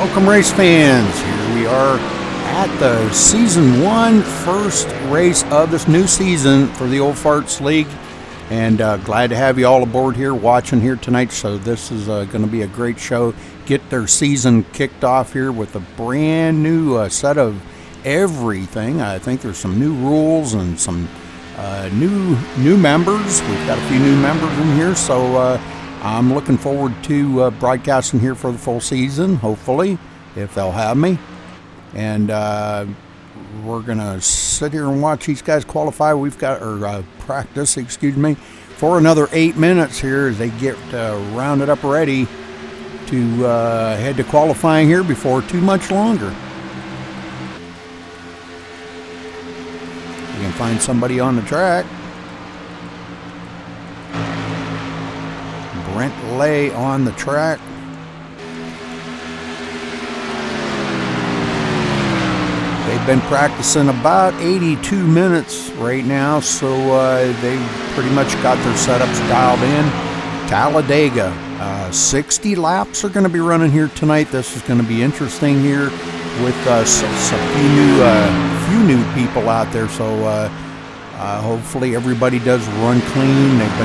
Welcome, race fans. Here we are at the Season 1 first race of this new season for the Old Farts League. And glad to have you all aboard here watching here tonight. So this is going to be a great show. Get their season kicked off here with a brand new set of everything. I think there's some new rules and some new members. We've got a few new members in here. So I'm looking forward to broadcasting here for the full season, hopefully, if they'll have me. And we're going to sit here and watch these guys qualify. We've got, or practice, excuse me, for another 8 minutes here as they get rounded up ready to head to qualifying here before too much longer. You can find somebody on the track. Brent Lay on the track. They've been practicing about 82 minutes right now, so they've pretty much got their setups dialed in. Talladega, 60 laps are going to be running here tonight. This is going to be interesting here with a few new people out there, so hopefully everybody does run clean. They've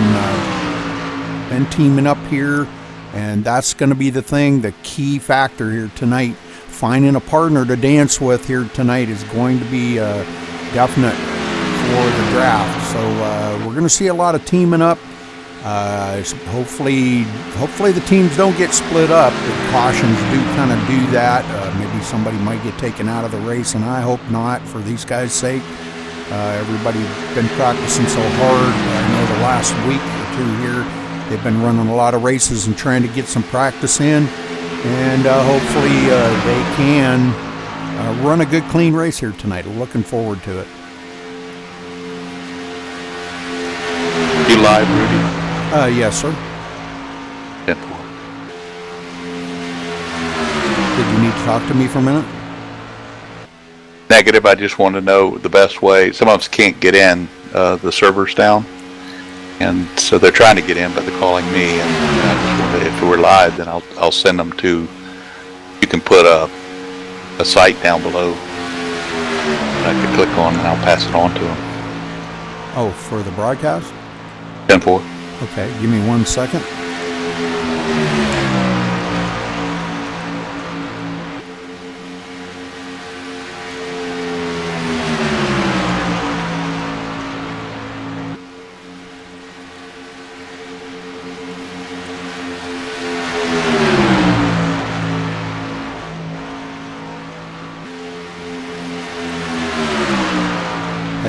been teaming up here, and that's going to be the thing, the key factor here tonight. Finding a partner to dance with here tonight is going to be definite for the draft. So we're going to see a lot of teaming up. Hopefully the teams don't get split up. The cautions do kind of do that. Maybe somebody might get taken out of the race, and I hope not for these guys' sake. Everybody's been practicing so hard. I know the last week or two here, they've been running a lot of races and trying to get some practice in. And hopefully they can run a good, clean race here tonight. Looking forward to it. You live, Rudy? Yes, sir. 10-4. Did you need to talk to me for a minute? Negative. I just want to know the best way. Some of us can't get in. The server's down. And so they're trying to get in, but they're calling me. And I just wanted, if we're live, then I'll send them to. You can put a site down below that I can click on, and I'll pass it on to them. Oh, for the broadcast? 10-4. Okay, give me 1 second.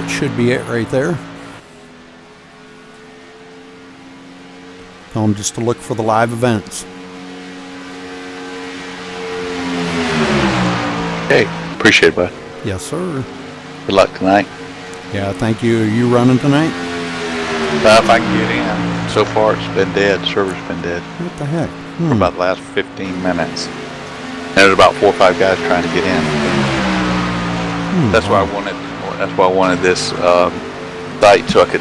Should be it right there. Tell them just to look for the live events. Hey, appreciate it, bud. Yes, sir. Good luck tonight. Yeah, thank you. Are you running tonight? If I can get in. So far, it's been dead. The server's been dead. What the heck? For about the last 15 minutes. And there's about 4 or 5 guys trying to get in. That's why I wanted. That's why I wanted this site so I could,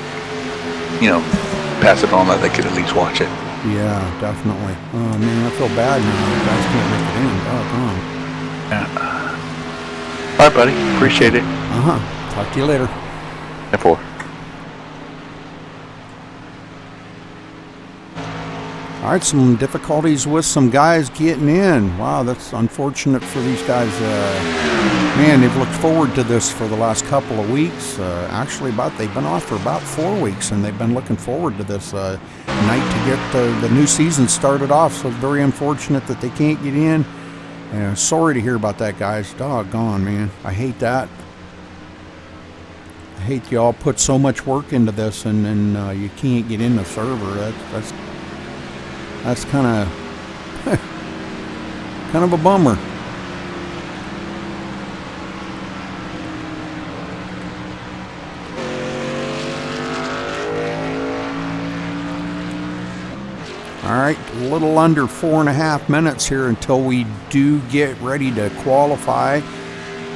pass it on that they could at least watch it. Yeah, definitely. Oh man, I feel bad now. You guys can't make it in. Yeah. All right, buddy. Appreciate it. Talk to you later. 10-4. All right, some difficulties with some guys getting in. Wow, that's unfortunate for these guys. Man, they've looked forward to this for the last couple of weeks. Actually, they've been off for about 4 weeks, and they've been looking forward to this night to get the new season started off. So it's very unfortunate that they can't get in. Sorry to hear about that, guys. Doggone, man. I hate that. I hate y'all put so much work into this, and you can't get in the server. That's kind of a bummer. All right, a little under 4.5 minutes here until we do get ready to qualify,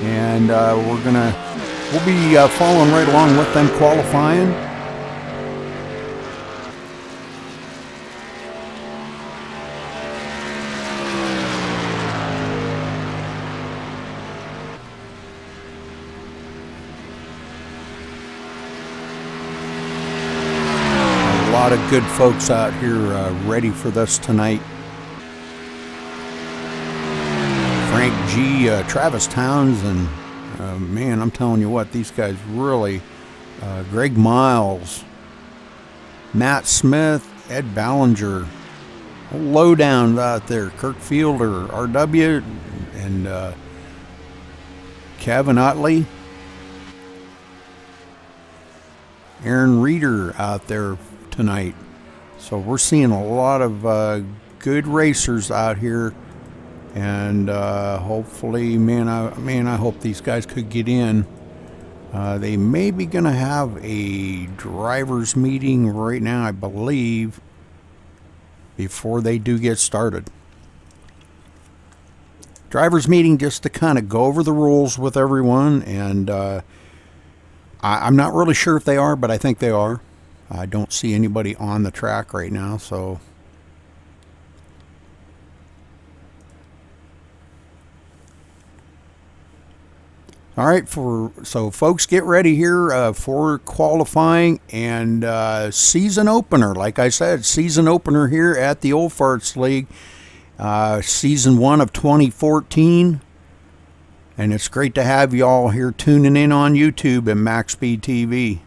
and we'll be following right along with them qualifying. lot of good folks out here ready for this tonight. Frank G, Travis Towns, and man, I'm telling you what, these guys really, Greg Miles, Matt Smith, Ed Ballinger, lowdown out there, Kirk Fielder, RW, and Kevin Utley, Aaron Reeder out there tonight. So we're seeing a lot of good racers out here, and hopefully, man, I hope these guys could get in. They may be going to have a drivers meeting right now, I believe, before they do get started. Drivers meeting just to kind of go over the rules with everyone, and I'm not really sure if they are, but I think they are. I don't see anybody on the track right now, so all right, so folks, get ready here for qualifying and season opener. Like I said, season opener here at the Old Farts League, season 1 of 2014. And it's great to have you all here tuning in on YouTube and MaxSpeedTV.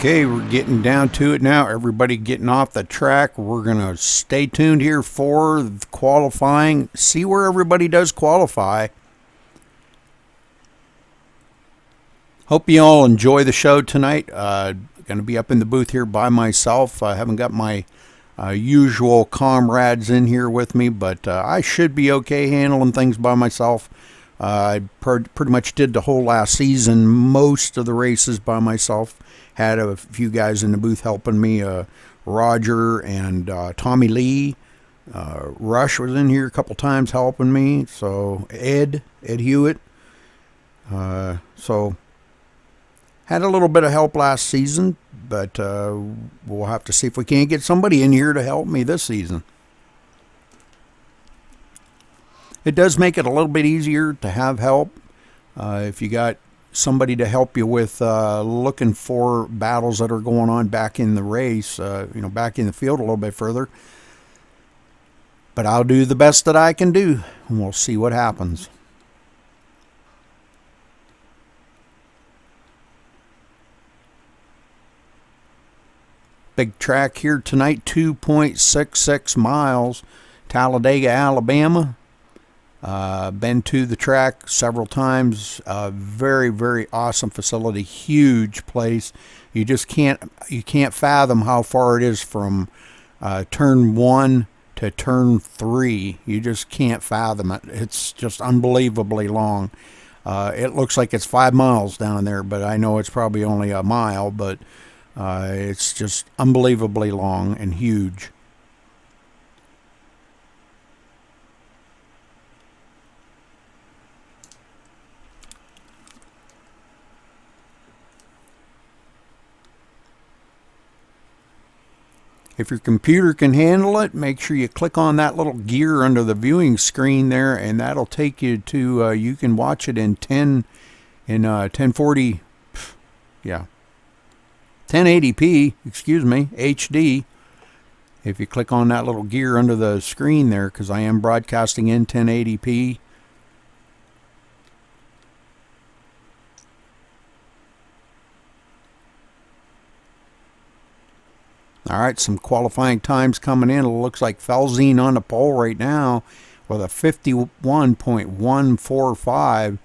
Okay, we're getting down to it now. Everybody getting off the track. We're going to stay tuned here for the qualifying. See where everybody does qualify. Hope you all enjoy the show tonight. Going to be up in the booth here by myself. I haven't got my usual comrades in here with me, but I should be okay handling things by myself. I pretty much did the whole last season, most of the races by myself. Had a few guys in the booth helping me, Roger and Tommy Lee. Rush was in here a couple times helping me. So Ed Hewitt. So had a little bit of help last season, but we'll have to see if we can't get somebody in here to help me this season. It does make it a little bit easier to have help. If you got somebody to help you with looking for battles that are going on back in the race, back in the field a little bit further. But I'll do the best that I can do, and we'll see what happens. Big track here tonight, 2.66 miles, Talladega, Alabama. Been to the track several times. Very, very awesome facility, huge place. You just can't fathom how far it is from turn 1 to turn 3. You just can't fathom it. It's just unbelievably long. It looks like it's 5 miles down there, but I know it's probably only a mile, but it's just unbelievably long and huge. If your computer can handle it, make sure you click on that little gear under the viewing screen there, and that'll take you to, you can watch it in 1040, yeah, 1080p, excuse me, HD. If you click on that little gear under the screen there, because I am broadcasting in 1080p. All right, some qualifying times coming in. It looks like Felzine on the pole right now with a 51.145,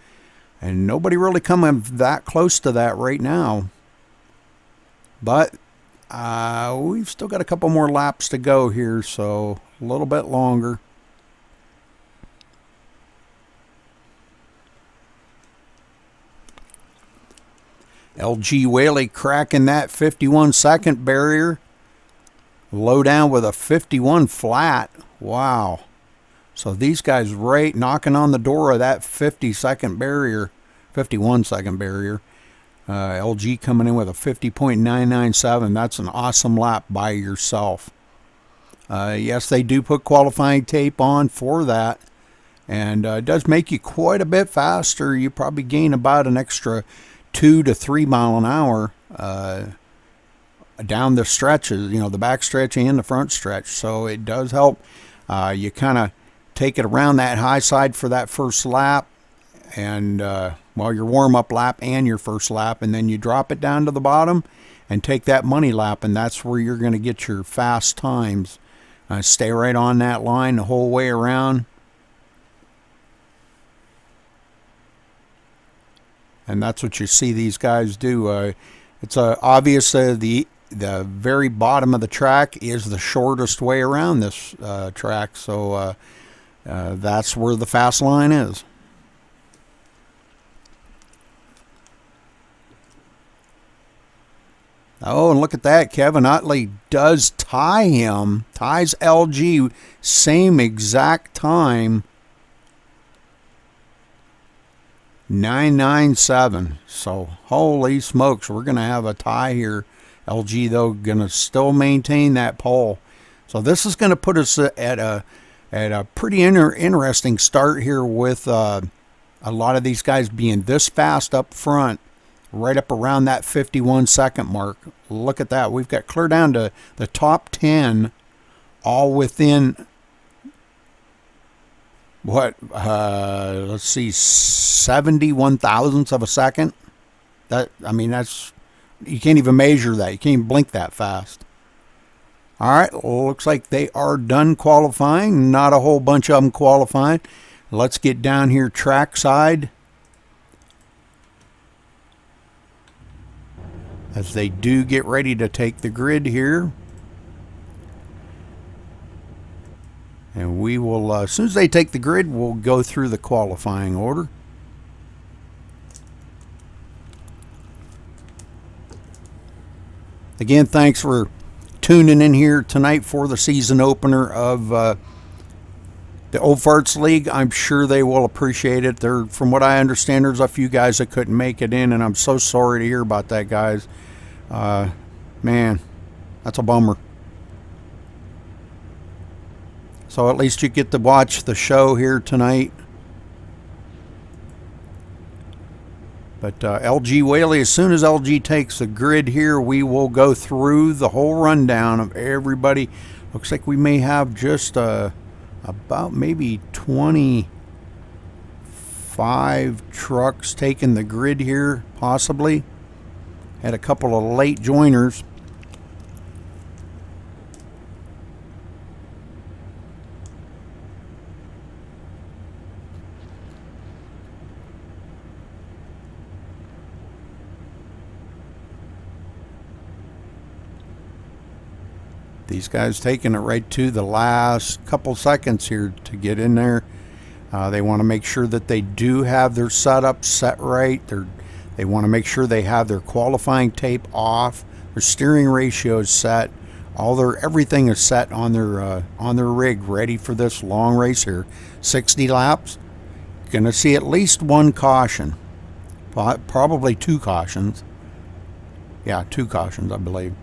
and nobody really coming that close to that right now. But we've still got a couple more laps to go here, so a little bit longer. LG Whaley cracking that 51-second barrier. Low down with a 51 flat. Wow. So these guys right knocking on the door of that 50-second barrier, 51-second barrier. LG coming in with a 50.997. That's an awesome lap by yourself. Yes, they do put qualifying tape on for that. And it does make you quite a bit faster. You probably gain about an extra 2 to 3 mile an hour down the stretches, the back stretch and the front stretch. So it does help. You kind of take it around that high side for that first lap, and your warm-up lap and your first lap, and then you drop it down to the bottom and take that money lap, and that's where you're going to get your fast times. Stay right on that line the whole way around. And that's what you see these guys do. It's obvious the very bottom of the track is the shortest way around this track, so that's where the fast line is. Oh, and look at that. Kevin Utley does ties LG, same exact time, 997. So holy smokes, we're going to have a tie here. LG, though, going to still maintain that pole. So this is going to put us at a pretty interesting start here with a lot of these guys being this fast up front, right up around that 51-second mark. Look at that. We've got clear down to the top 10, all within, let's see, 71 thousandths of a second. That's, you can't even measure that. You can't even blink that fast. All right, looks like they are done qualifying. Not a whole bunch of them qualifying. Let's get down here trackside, as they do get ready to take the grid here. And we will, as soon as they take the grid, we'll go through the qualifying order. Again, thanks for tuning in here tonight for the season opener of the Old Farts League. I'm sure they will appreciate it. From what I understand, there's a few guys that couldn't make it in, and I'm so sorry to hear about that, guys. Man, that's a bummer. So So at least you get to watch the show here tonight. But LG Whaley, as soon as LG takes the grid here, we will go through the whole rundown of everybody. Looks like we may have just about maybe 25 trucks taking the grid here, possibly. Had a couple of late joiners. These guys taking it right to the last couple seconds here to get in there. They want to make sure that they do have their setup set right. They want to make sure they have their qualifying tape off. Their steering ratio is set. Everything is set on their rig, ready for this long race here. 60 laps. Going to see at least one caution, probably two cautions. Yeah, two cautions, I believe.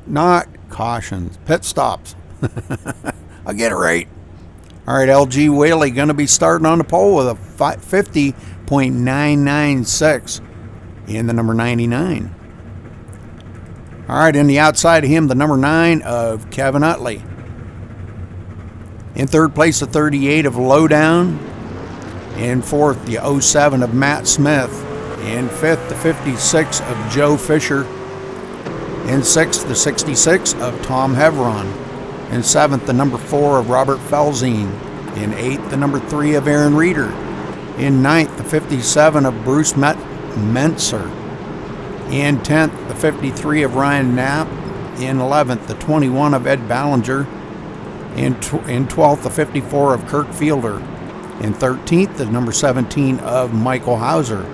Not cautions, pit stops. I'll get it right. All right, LG Whaley going to be starting on the pole with a 50.996 in the number 99. All right, in the outside of him, the number 9 of Kevin Utley. In third place, the 38 of Lowdown. In fourth, the 07 of Matt Smith. In fifth, the 56 of Joe Fisher. In sixth, the 66 of Tom Hevron. In seventh, the number 4 of Robert Felzine. In eighth, the number 3 of Aaron Reeder. In ninth, the 57 of Bruce Mentzer. In 10th, the 53 of Ryan Knapp. In 11th, the 21 of Ed Ballinger. In 12th, the 54 of Kirk Fielder. In 13th, the number 17 of Michael Hauser.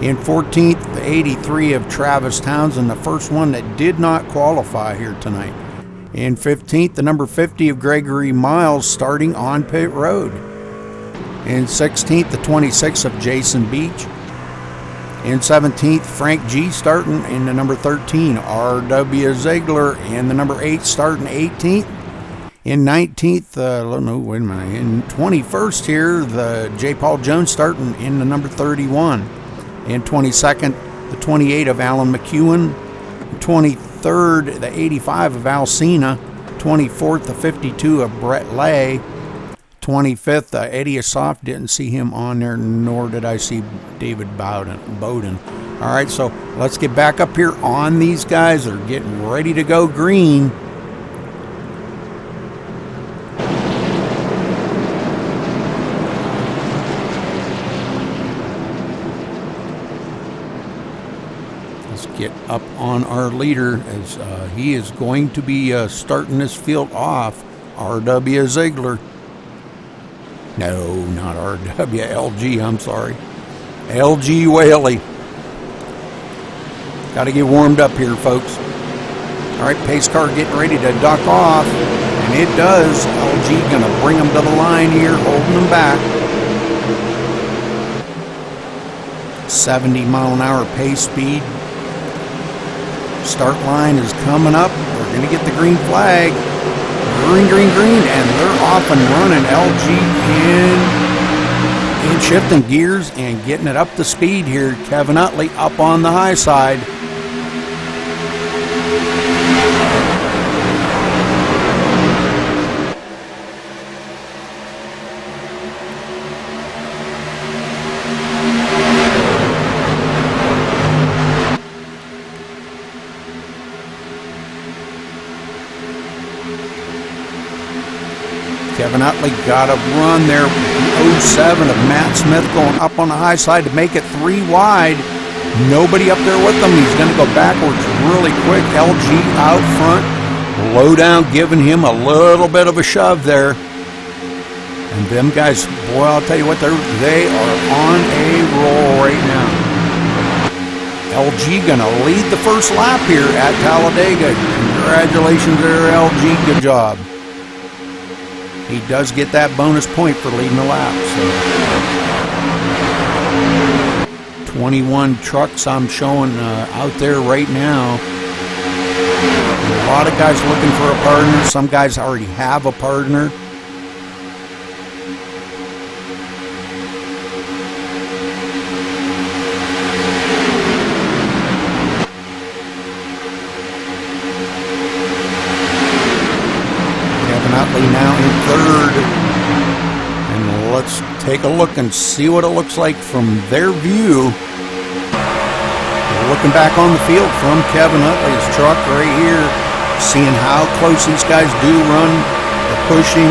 In 14th, the 83 of Travis Townsend, the first one that did not qualify here tonight. In 15th, the number 50 of Gregory Miles, starting on pit road. In 16th, the 26 of Jason Beach. In 17th, Frank G. starting in the number 13, R.W. Ziegler, and the number 8 starting 18th. In 19th, in 21st here, the J. Paul Jones starting in the number 31. In 22nd, the 28 of Alan McEwen. 23rd, the 85 of Al Cena. 24th, the 52 of Brett Lay. 25th, Eddie Asoff. Didn't see him on there, nor did I see David Bowden. All right, so let's get back up here on these guys. They're getting ready to go green. Get up on our leader as he is going to be starting this field off. R.W. Ziegler. No, not R.W. LG, I'm sorry. LG Whaley. Got to get warmed up here, folks. All right, pace car getting ready to duck off, and it does. LG going to bring them to the line here, holding them back. 70-mile-an-hour pace speed. Start line is coming up. We're going to get the green flag. Green, green, green, and they're off and running. LG in shifting gears and getting it up to speed here. Kevin Utley up on the high side. Kevin Utley got a run there. 07 of Matt Smith going up on the high side to make it 3 wide. Nobody up there with him. He's going to go backwards really quick. LG out front. Lowdown giving him a little bit of a shove there. And them guys, boy, I'll tell you what, they are on a roll right now. LG going to lead the first lap here at Talladega. Congratulations there, LG. Good job. He does get that bonus point for leading the lap. So 21 trucks I'm showing out there right now. A lot of guys looking for a partner. Some guys already have a partner. Kevin Utley now in third. And let's take a look and see what it looks like from their view. Looking back on the field from Kevin Utley's truck right here, seeing how close these guys do run. They're pushing.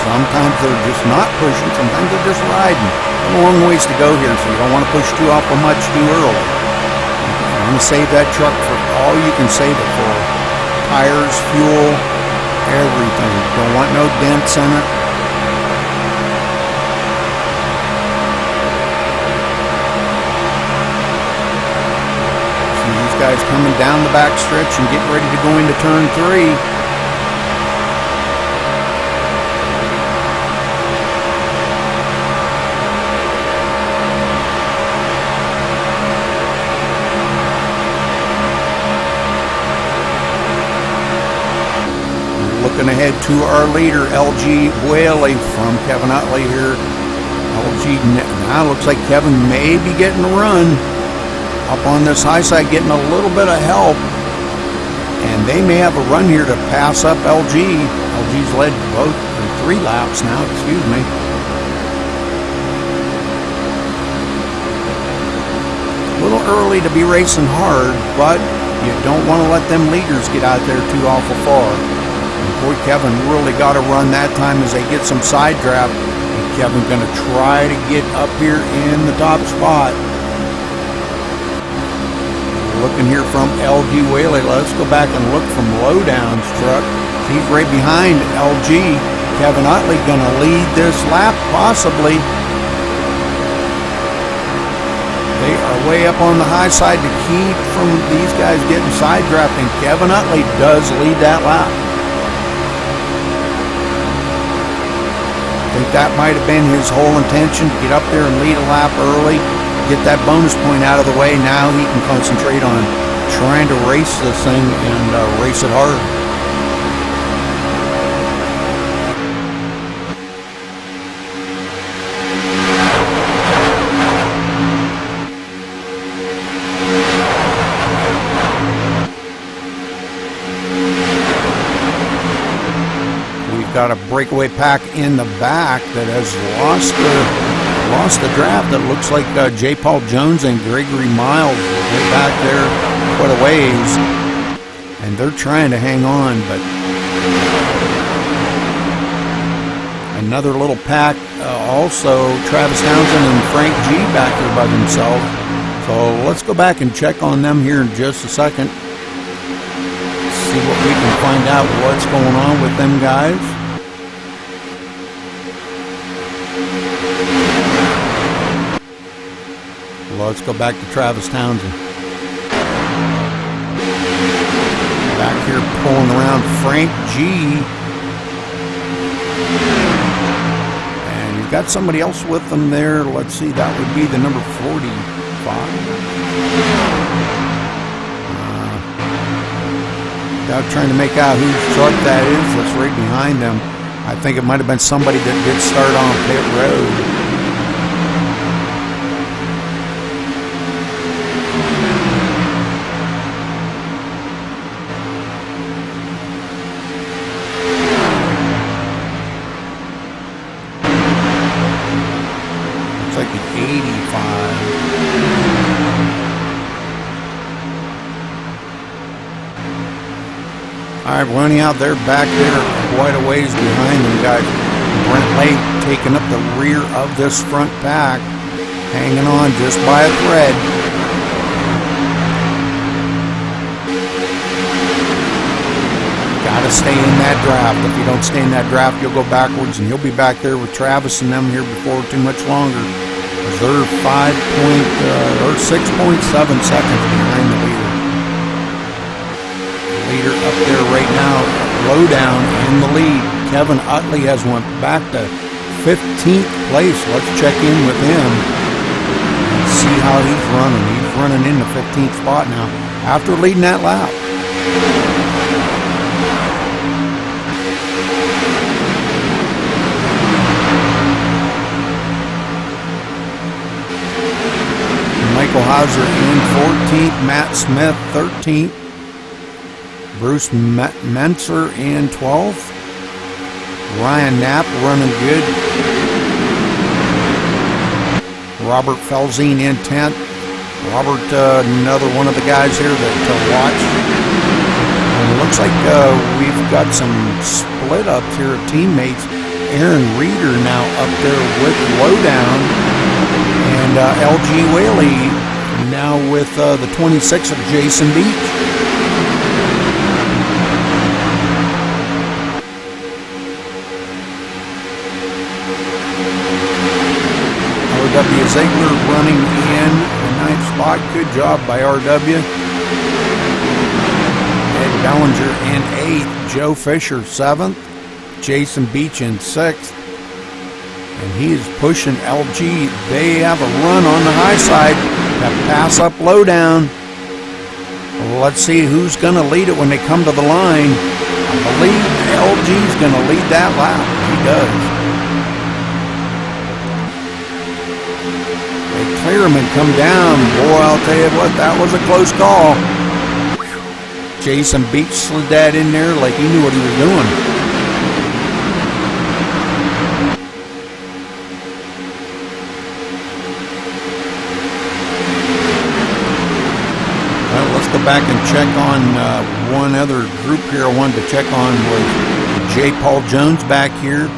Sometimes they're just not pushing. Sometimes they're just riding. A long ways to go here, so you don't want to push too awful much too early. You want to save that truck for all you can save it for. Tires, fuel, everything. Don't want no dents in it. Guys coming down the back stretch and getting ready to go into turn 3. Looking ahead to our leader, LG Whaley from Kevin Utley here. LG now looks like Kevin may be getting a run. Up on this high side, getting a little bit of help, and they may have a run here to pass up LG. LG's led both 3 laps now, excuse me. A little early to be racing hard, but you don't want to let them leaders get out there too awful far. And boy, Kevin really got a run that time as they get some side draft. And Kevin's going to try to get up here in the top spot. Looking here from LG Whaley. Let's go back and look from Lowdown's truck. He's right behind LG. Kevin Utley going to lead this lap, possibly. They are way up on the high side to keep from these guys getting side drafting. Kevin Utley does lead that lap. I think that might have been his whole intention, to get up there and lead a lap early. Get that bonus point out of the way. Now he can concentrate on trying to race this thing and race it hard. We've got a breakaway pack in the back that has lost the draft. That looks like J. Paul Jones and Gregory Miles way back there quite a ways, and they're trying to hang on, but another little pack, also Travis Townsend and Frank G back there by themselves. So let's go back and check on them here in just a second, see what we can find out what's going on with them guys. Let's go back to Travis Townsend. Back here pulling around Frank G. And you've got somebody else with them there. Let's see, that would be the number 45. Without trying to make out whose truck that is, that's right behind them. I think it might have been somebody that did start on pit road. Like the 85. All right, well, anyhow, they're back there quite a ways behind them guys. Brent Lake taking up the rear of this front pack, hanging on just by a thread. Got to stay in that draft. If you don't stay in that draft, you'll go backwards, and you'll be back there with Travis and them here before too much longer. They're 6.7 seconds behind the leader. The leader up there right now, Lowdown in the lead. Kevin Utley has went back to 15th place. Let's check in with him and see how he's running. He's running in the 15th spot now after leading that lap. Bowser in 14th. Matt Smith 13th. Bruce Menser in 12th. Ryan Knapp running good. Robert Felzine in 10th. Robert, another one of the guys here to watch. And it looks like we've got some split ups here of teammates. Aaron Reeder now up there with Lowdown. And LG Whaley now with the 26 of Jason Beach. R.W. Ziegler running in the 9th spot. Good job by R.W. Ed Bellinger in 8th. Joe Fisher 7th. Jason Beach in 6th. And he is pushing LG. They have a run on the high side. That pass up Lowdown. Well, let's see who's going to lead it when they come to the line. I believe LG's going to lead that lap. He does. Clear him and come down. Boy, I'll tell you what, that was a close call. Jason Beach slid that in there like he knew what he was doing. Well, let's go back and check on one other group here I wanted to check on was J. Paul Jones back here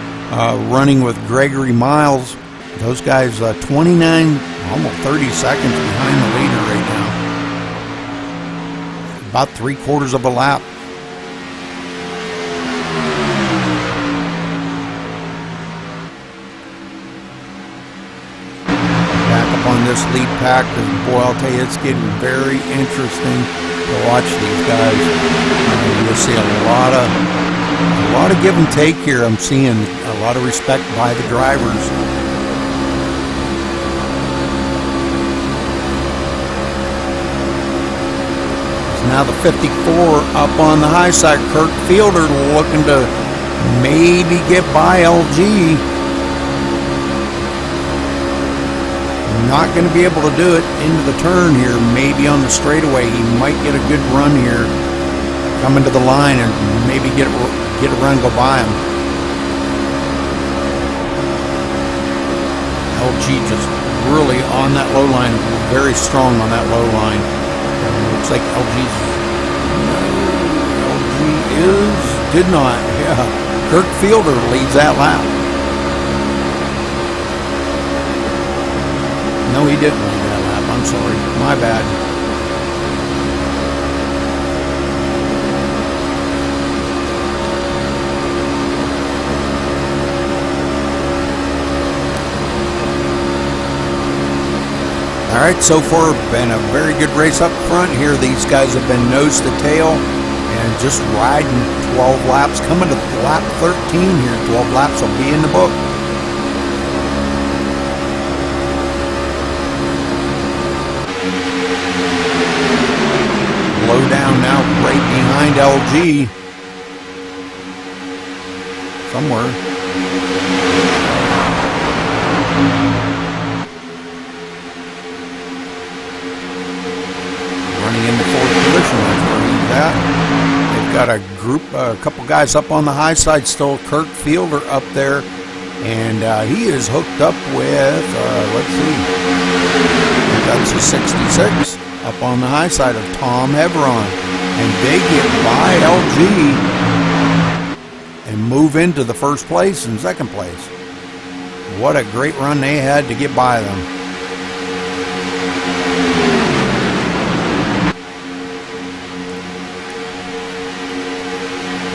running with Gregory Miles. Those guys 29, almost 30 seconds behind the leader right now. About 3/4 of a lap. Back up on this lead pack, because boy, I'll tell you, it's getting very interesting to watch these guys. You'll see a lot of give and take here. I'm seeing a lot of respect by the drivers. Now the 54 up on the high side. Kirk Fielder looking to maybe get by LG. Not going to be able to do it into the turn here. Maybe on the straightaway. He might get a good run here. Come into the line and maybe get a run go by him. LG just really on that low line. Very strong on that low line. Looks like LG did not. Yeah. Kirk Fielder leads that lap. No, he didn't lead that lap. I'm sorry. My bad. All right, so far been a very good race up front here. These guys have been nose to tail and just riding 12 laps. Coming to lap 13 here. 12 laps will be in the book. Lowdown now right behind LG. Somewhere. In the 4th position, that's where he's at. They've got a group, a couple guys up on the high side still. Kirk Fielder up there, and he is hooked up with, let's see, that's a 66 up on the high side of Tom Hebron, and they get by LG and move into the 1st place and 2nd place. What a great run they had to get by them.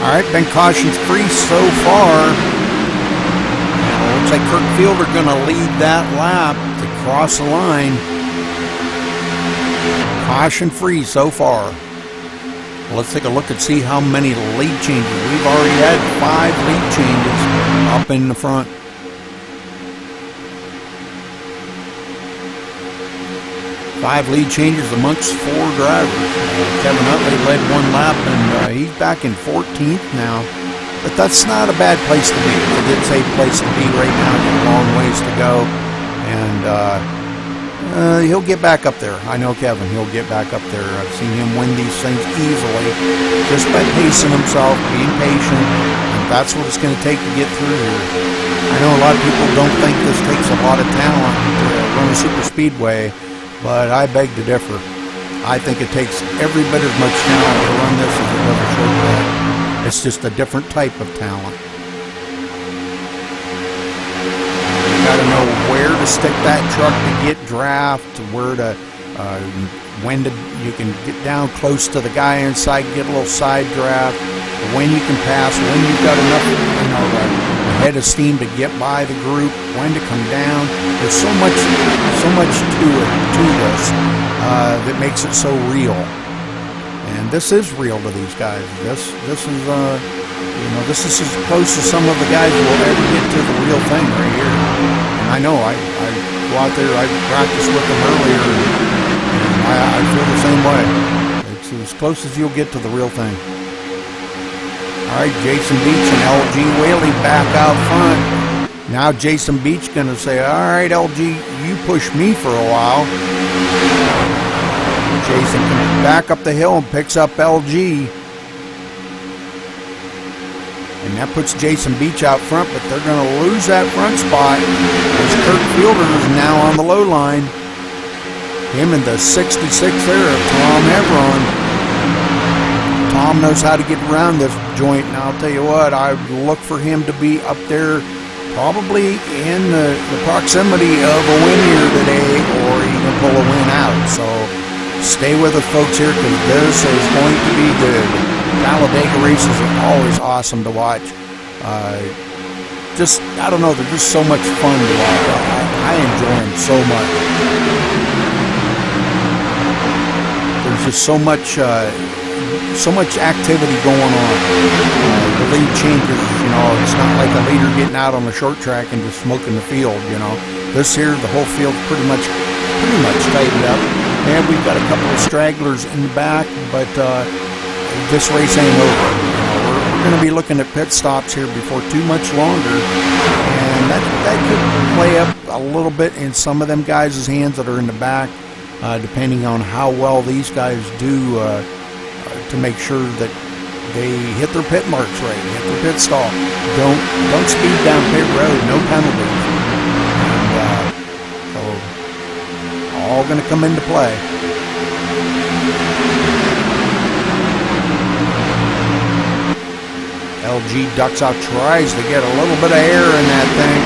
All right, been cautions free so far. Now, looks like Kirk Fielder going to lead that lap to cross the line. Caution free so far. Well, let's take a look and see how many lead changes. We've already had 5 lead changes up in the front. Five lead changes amongst 4 drivers. Kevin Utley led 1 lap, and he's back in 14th now. But that's not a bad place to be. It's a place to be right now. Got a long ways to go. And He'll get back up there. I know Kevin. He'll get back up there. I've seen him win these things easily just by pacing himself, being patient. And that's what it's going to take to get through here. I know a lot of people don't think this takes a lot of talent to run a super speedway, but I beg to differ. I think it takes every bit as much talent to run this as it does a short track. It's just a different type of talent. You got to know where to stick that truck to get draft, where to, when to, you can get down close to the guy inside, get a little side draft, when you can pass, when you've got enough, head of steam to get by the group, when to come down. There's so much to this that makes it so real. And this is real to these guys. This is this is as close as some of the guys will ever get to the real thing right here. And I know I go out there, I practiced with them earlier, and I feel the same way. It's as close as you'll get to the real thing. All right, Jason Beach and LG Whaley back out front. Now Jason Beach going to say, all right, LG, you push me for a while. Jason comes back up the hill and picks up LG. And that puts Jason Beach out front, but they're going to lose that front spot as Kurt Fielder is now on the low line. Him and the 66 there of Tom Hevron. Tom knows how to get around this joint, and I'll tell you what, I would look for him to be up there probably in the proximity of a win here today, or even pull a win out. So stay with us, folks, here, because this is going to be good. Talladega races are always awesome to watch. I don't know, they're just so much fun to watch. I enjoy them so much. There's just so much activity going on. The lead changes, it's not like a leader getting out on the short track and just smoking the field, This here, the whole field's pretty much tightened up. And we've got a couple of stragglers in the back, but this race ain't over. We're going to be looking at pit stops here before too much longer, and that could play up a little bit in some of them guys' hands that are in the back, depending on how well these guys do to make sure that they hit their pit marks right, hit their pit stall. Don't speed down pit road, no penalties. And so all going to come into play. LG ducks out, tries to get a little bit of air in that thing.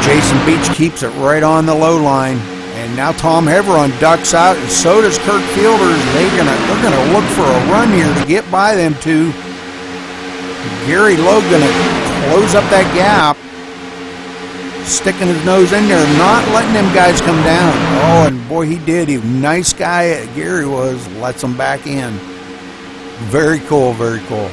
Jason Beach keeps it right on the low line. And now Tom Hevron ducks out, and so does Kurt Fielder. They're gonna look for a run here to get by them two. Gary Lowe gonna close up that gap, sticking his nose in there, not letting them guys come down. Oh, and boy, he did. He nice guy. Gary was, lets them back in. Very cool, very cool.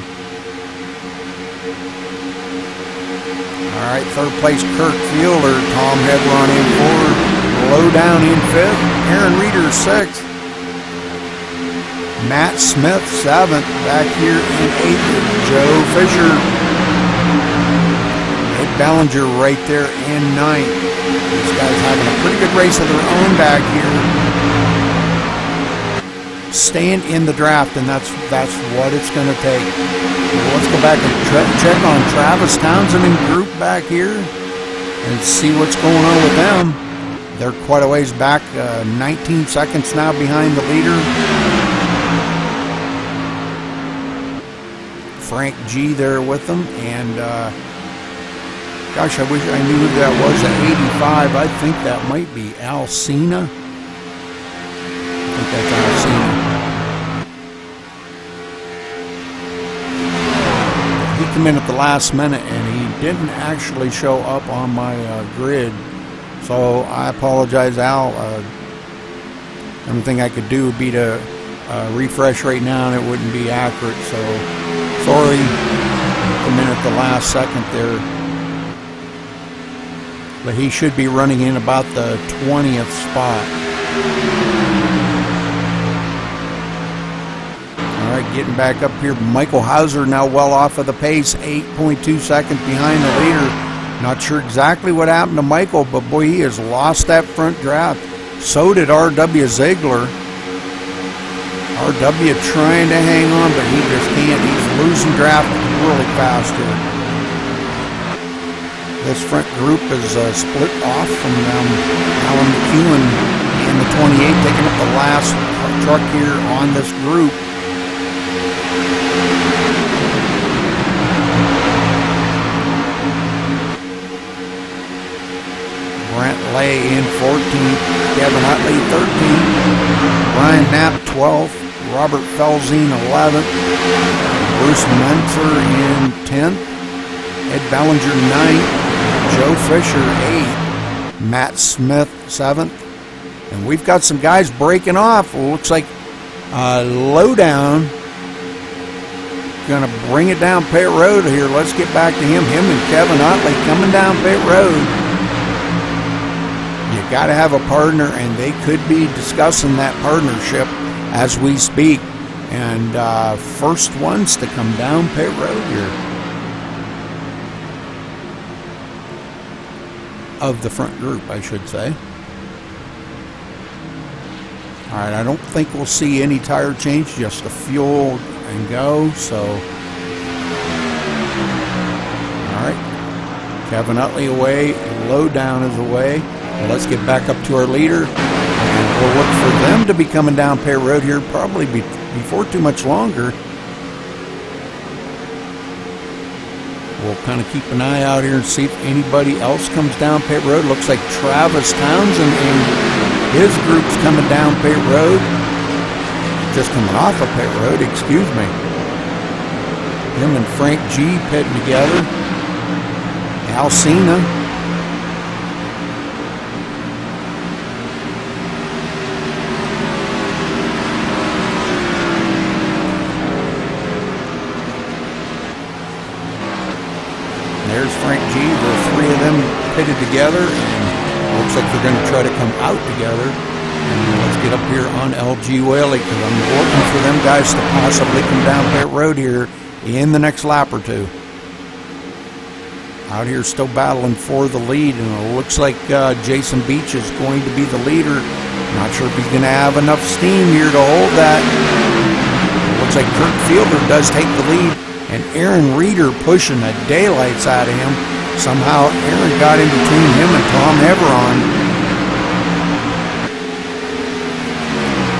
All right, third place Kurt Fielder, Tom Hevron in fourth. Low down in fifth, Aaron Reeder sixth, Matt Smith seventh, back here in eighth, Joe Fisher, Ed Ballinger right there in ninth. These guys having a pretty good race of their own back here. Staying in the draft, and that's what it's going to take. Well, let's go back and check on Travis Townsend and group back here and see what's going on with them. They're quite a ways back, 19 seconds now behind the leader. Frank G there with them, and gosh, I wish I knew who that was at 85. I think that might be Alcina. I think that's Alcina. He came in at the last minute, and he didn't actually show up on my grid. So I apologize, Al. Everything I could do would be to refresh right now, and it wouldn't be accurate. So sorry, come in at the last second there. But he should be running in about the 20th spot. All right, getting back up here. Michael Hauser now well off of the pace, 8.2 seconds behind the leader. Not sure exactly what happened to Michael, but boy, he has lost that front draft. So did R.W. Ziegler. R.W. trying to hang on, but he just can't. He's losing draft really fast here. This front group is split off from Alan McEwen and the 28, taking up the last truck here on this group. Brent Lay in 14th, Kevin Utley 13th, Ryan Knapp 12th, Robert Felzine 11th, Bruce Menzer in 10th, Ed Ballinger 9th, Joe Fisher 8th, Matt Smith 7th, and we've got some guys breaking off. Well, looks like Lowdown gonna bring it down pit road here. Let's get back to him. Him and Kevin Utley coming down pit road. You got to have a partner, and they could be discussing that partnership as we speak. And first ones to come down pit road here of the front group, I should say. All right, I don't think we'll see any tire change, just a fuel and go. So, all right, Kevin Utley away, Lowdown is away. Let's get back up to our leader, and we'll look for them to be coming down pit road here probably before too much longer. We'll kind of keep an eye out here and see if anybody else comes down pit road. Looks like Travis Townsend and his group's coming down pit road. Just coming off of pit road, excuse me. Him and Frank G pitting together. Alcina. There's Frank G. The three of them pitted together, and looks like they're going to try to come out together. And let's get up here on LG Whaley, because I'm looking for them guys to possibly come down pit road here in the next lap or two. Out here still battling for the lead, and it looks like Jason Beach is going to be the leader. Not sure if he's going to have enough steam here to hold that. It looks like Kurt Fielder does take the lead. And Aaron Reeder pushing the daylights out of him. Somehow Aaron got in between him and Tom Heveron.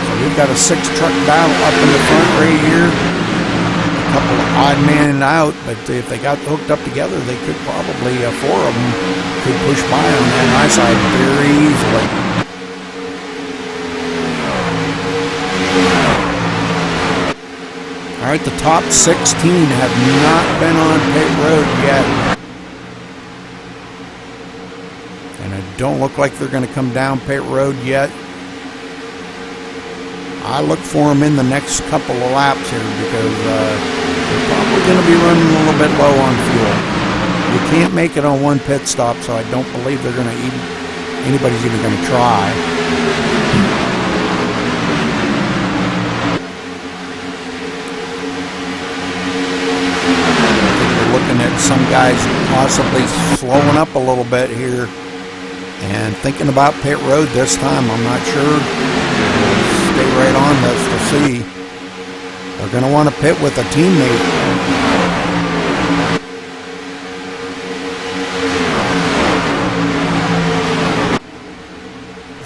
So we've got a 6-truck battle up in the front right here. A couple of odd man out, but if they got hooked up together, they could probably, 4 of them could push by on that high side very easily. All right, the top 16 have not been on pit road yet. And it don't look like they're going to come down pit road yet. I look for them in the next couple of laps here, because they're probably going to be running a little bit low on fuel. You can't make it on one pit stop, so I don't believe they're going to anybody's even going to try. Looking at some guys possibly slowing up a little bit here and thinking about pit road this time. I'm not sure. We'll stay right on this to see. They're going to want to pit with a teammate.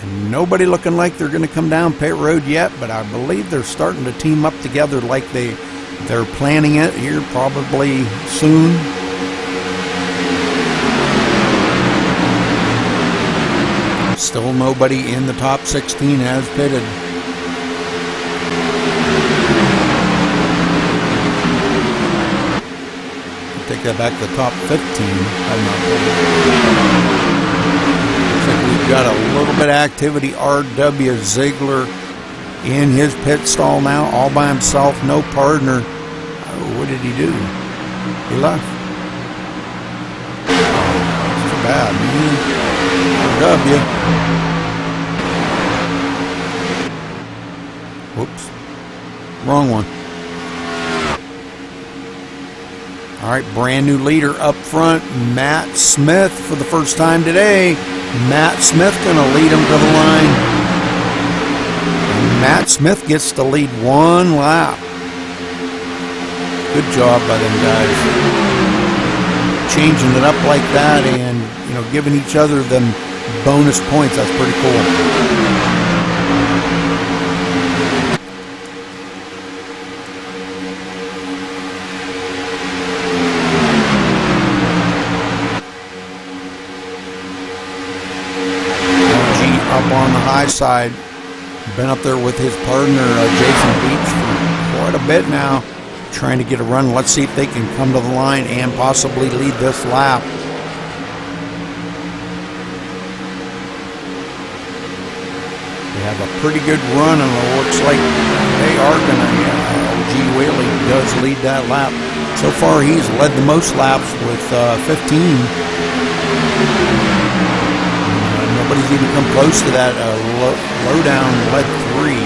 And nobody looking like they're going to come down pit road yet, but I believe they're starting to team up together like they're planning it here probably soon. Still nobody in the top 16 has pitted. Take that back to the top 15. I'm not pitted. Looks like we've got a little bit of activity. R.W. Ziegler in his pit stall now, all by himself, no partner. Oh, what did he do? He left. It's too bad, man. W. Whoops. Wrong one. All right, brand new leader up front, Matt Smith for the first time today. Matt Smith going to lead him to the line. Matt Smith gets to lead one lap. Good job by them guys. Changing it up like that and, you know, giving each other them bonus points. That's pretty cool. Up on the high side, been up there with his partner Jason Beach for quite a bit now, trying to get a run. Let's see if they can come to the line and possibly lead this lap. They have a pretty good run, and it looks like they are gonna. OG Whaley does lead that lap. So far, he's led the most laps with 15. Nobody's even come close to that. Lowdown led 3.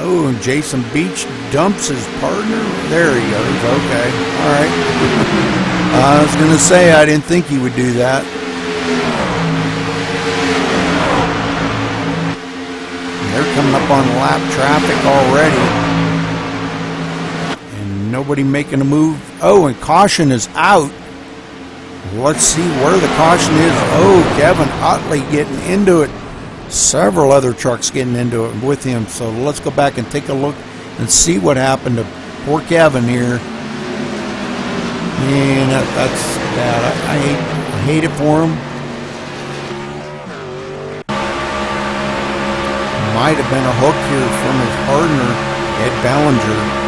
Oh, and Jason Beach dumps his partner. There he goes. Okay. All right. I was going to say, I didn't think he would do that. And they're coming up on lap traffic already. And nobody making a move. Oh, and caution is out. Let's see where the caution is. Oh, Kevin Utley getting into it. Several other trucks getting into it with him. So let's go back and take a look and see what happened to poor Kevin here. Man, that's bad. I hate it for him. Might have been a hook here from his partner, Ed Ballinger.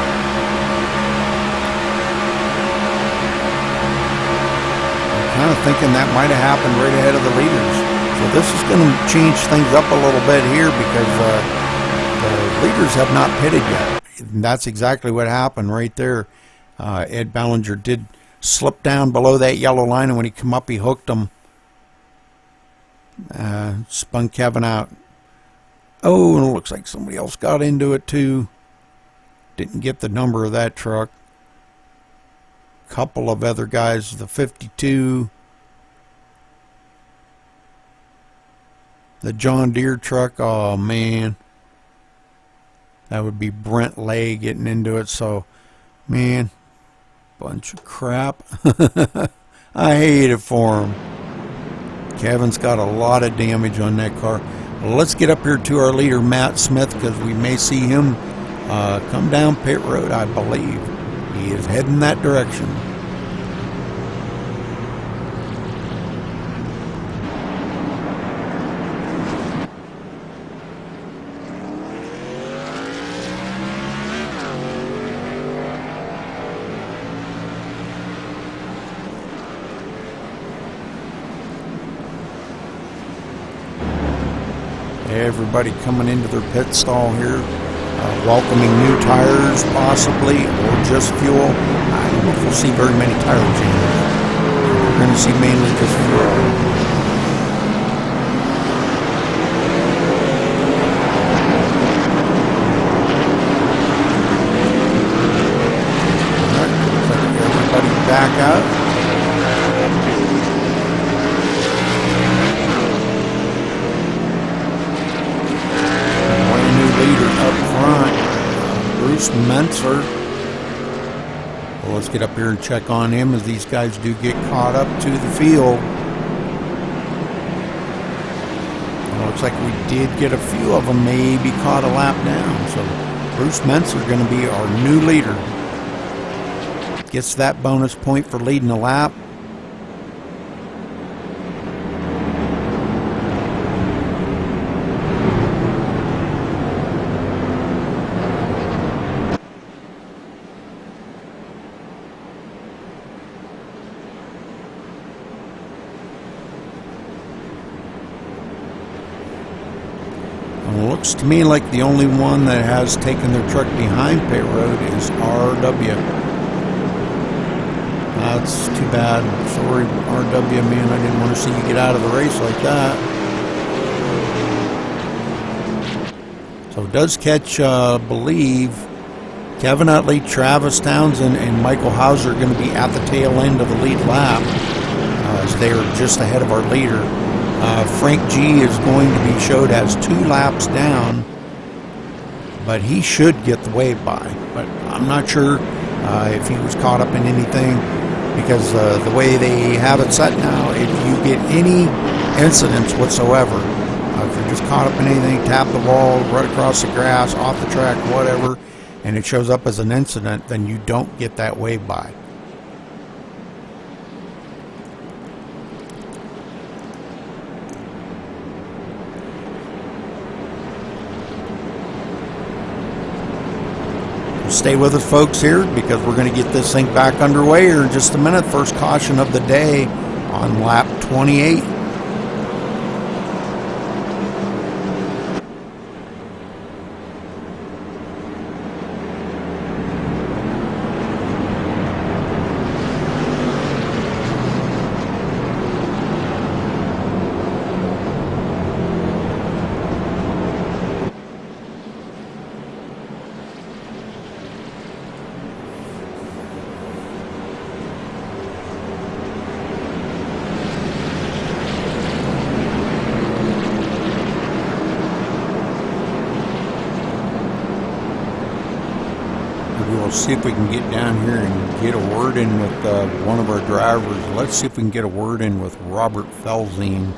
Kind of thinking that might have happened right ahead of the leaders. So this is going to change things up a little bit here because the leaders have not pitted yet. And that's exactly what happened right there. Ed Ballinger did slip down below that yellow line, and when he come up, he hooked him. Spun Kevin out. Oh, and it looks like somebody else got into it too. Didn't get the number of that truck. Couple of other guys, the 52, the John Deere truck. Oh man, that would be Brent Lay getting into it. So man, bunch of crap. I hate it for him. Kevin's got a lot of damage on that car. Well, let's get up here to our leader Matt Smith, because we may see him come down pit road, I believe. He is heading that direction. Everybody coming into their pit stall here. Welcoming new tires possibly, or just fuel. I don't know if we'll see very many tire changes. We're going to see mainly just fuel. Everybody back out. Menser. Well, let's get up here and check on him as these guys do get caught up to the field. Well, looks like we did get a few of them maybe caught a lap down. So Bruce Menser going to be our new leader. Gets that bonus point for leading a lap. Looks to me like the only one that has taken their truck behind pit road is RW. That's too bad. Sorry, RW, man. I didn't want to see you get out of the race like that. So does catch, believe, Kevin Utley, Travis Townsend, and Michael Hauser are going to be at the tail end of the lead lap, as they are just ahead of our leader. Frank G is going to be showed as 2 laps down, but he should get the wave by. But I'm not sure if he was caught up in anything, because the way they have it set now, if you get any incidents whatsoever, if you're just caught up in anything, tap the wall, right across the grass, off the track, whatever, and it shows up as an incident, then you don't get that wave by. Stay with us, folks, here, because we're going to get this thing back underway here in just a minute. First caution of the day on lap 28. We'll see if we can get down here and get a word in with one of our drivers. Let's see if we can get a word in with Robert Felzine.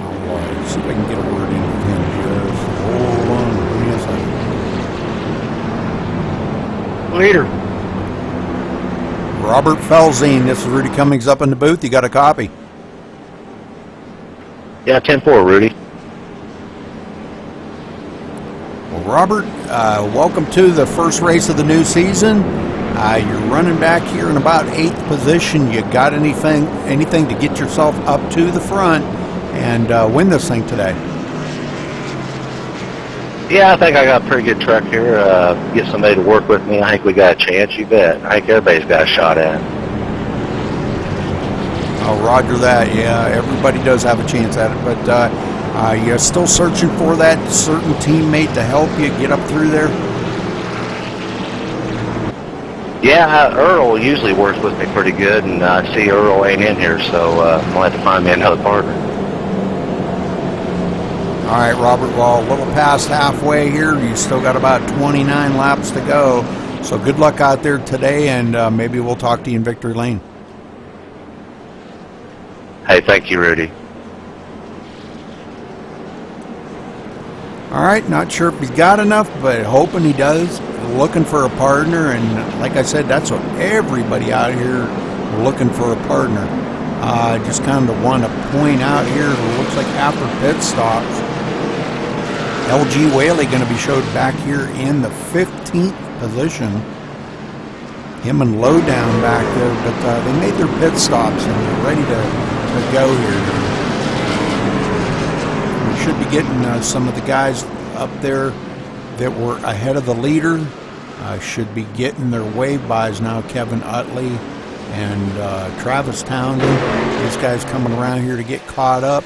I'll see if I can get a word in with him. Just hold on. Give me a second. Later. Robert Felzine, this is Rudy Cummings up in the booth. You got a copy? Yeah, 10-4, Rudy. Robert, welcome to the first race of the new season. You're running back here in about 8th position. You got anything to get yourself up to the front and win this thing today? Yeah, I think I got a pretty good truck here. Get somebody to work with me. I think we got a chance. You bet. I think everybody's got a shot at it. Oh, roger that. Yeah, everybody does have a chance at it, but you're still searching for that certain teammate to help you get up through there? Yeah, Earl usually works with me pretty good, and I see Earl ain't in here, so I'm going to have to find me another partner. All right, Robert, well, a little past halfway here. You still got about 29 laps to go, so good luck out there today, and maybe we'll talk to you in Victory Lane. Hey, thank you, Rudy. All right, not sure if he's got enough, but hoping he does. Looking for a partner, and like I said, that's what everybody out here looking for, a partner. Just kind of want to point out here, it looks like after pit stops, LG Whaley going to be showed back here in the 15th position. Him and Lowdown back there, but they made their pit stops and they're ready to go here. We should be getting some of the guys up there that were ahead of the leader. Should be getting their wave bys now. Kevin Utley and Travis Townsend. These guys coming around here to get caught up.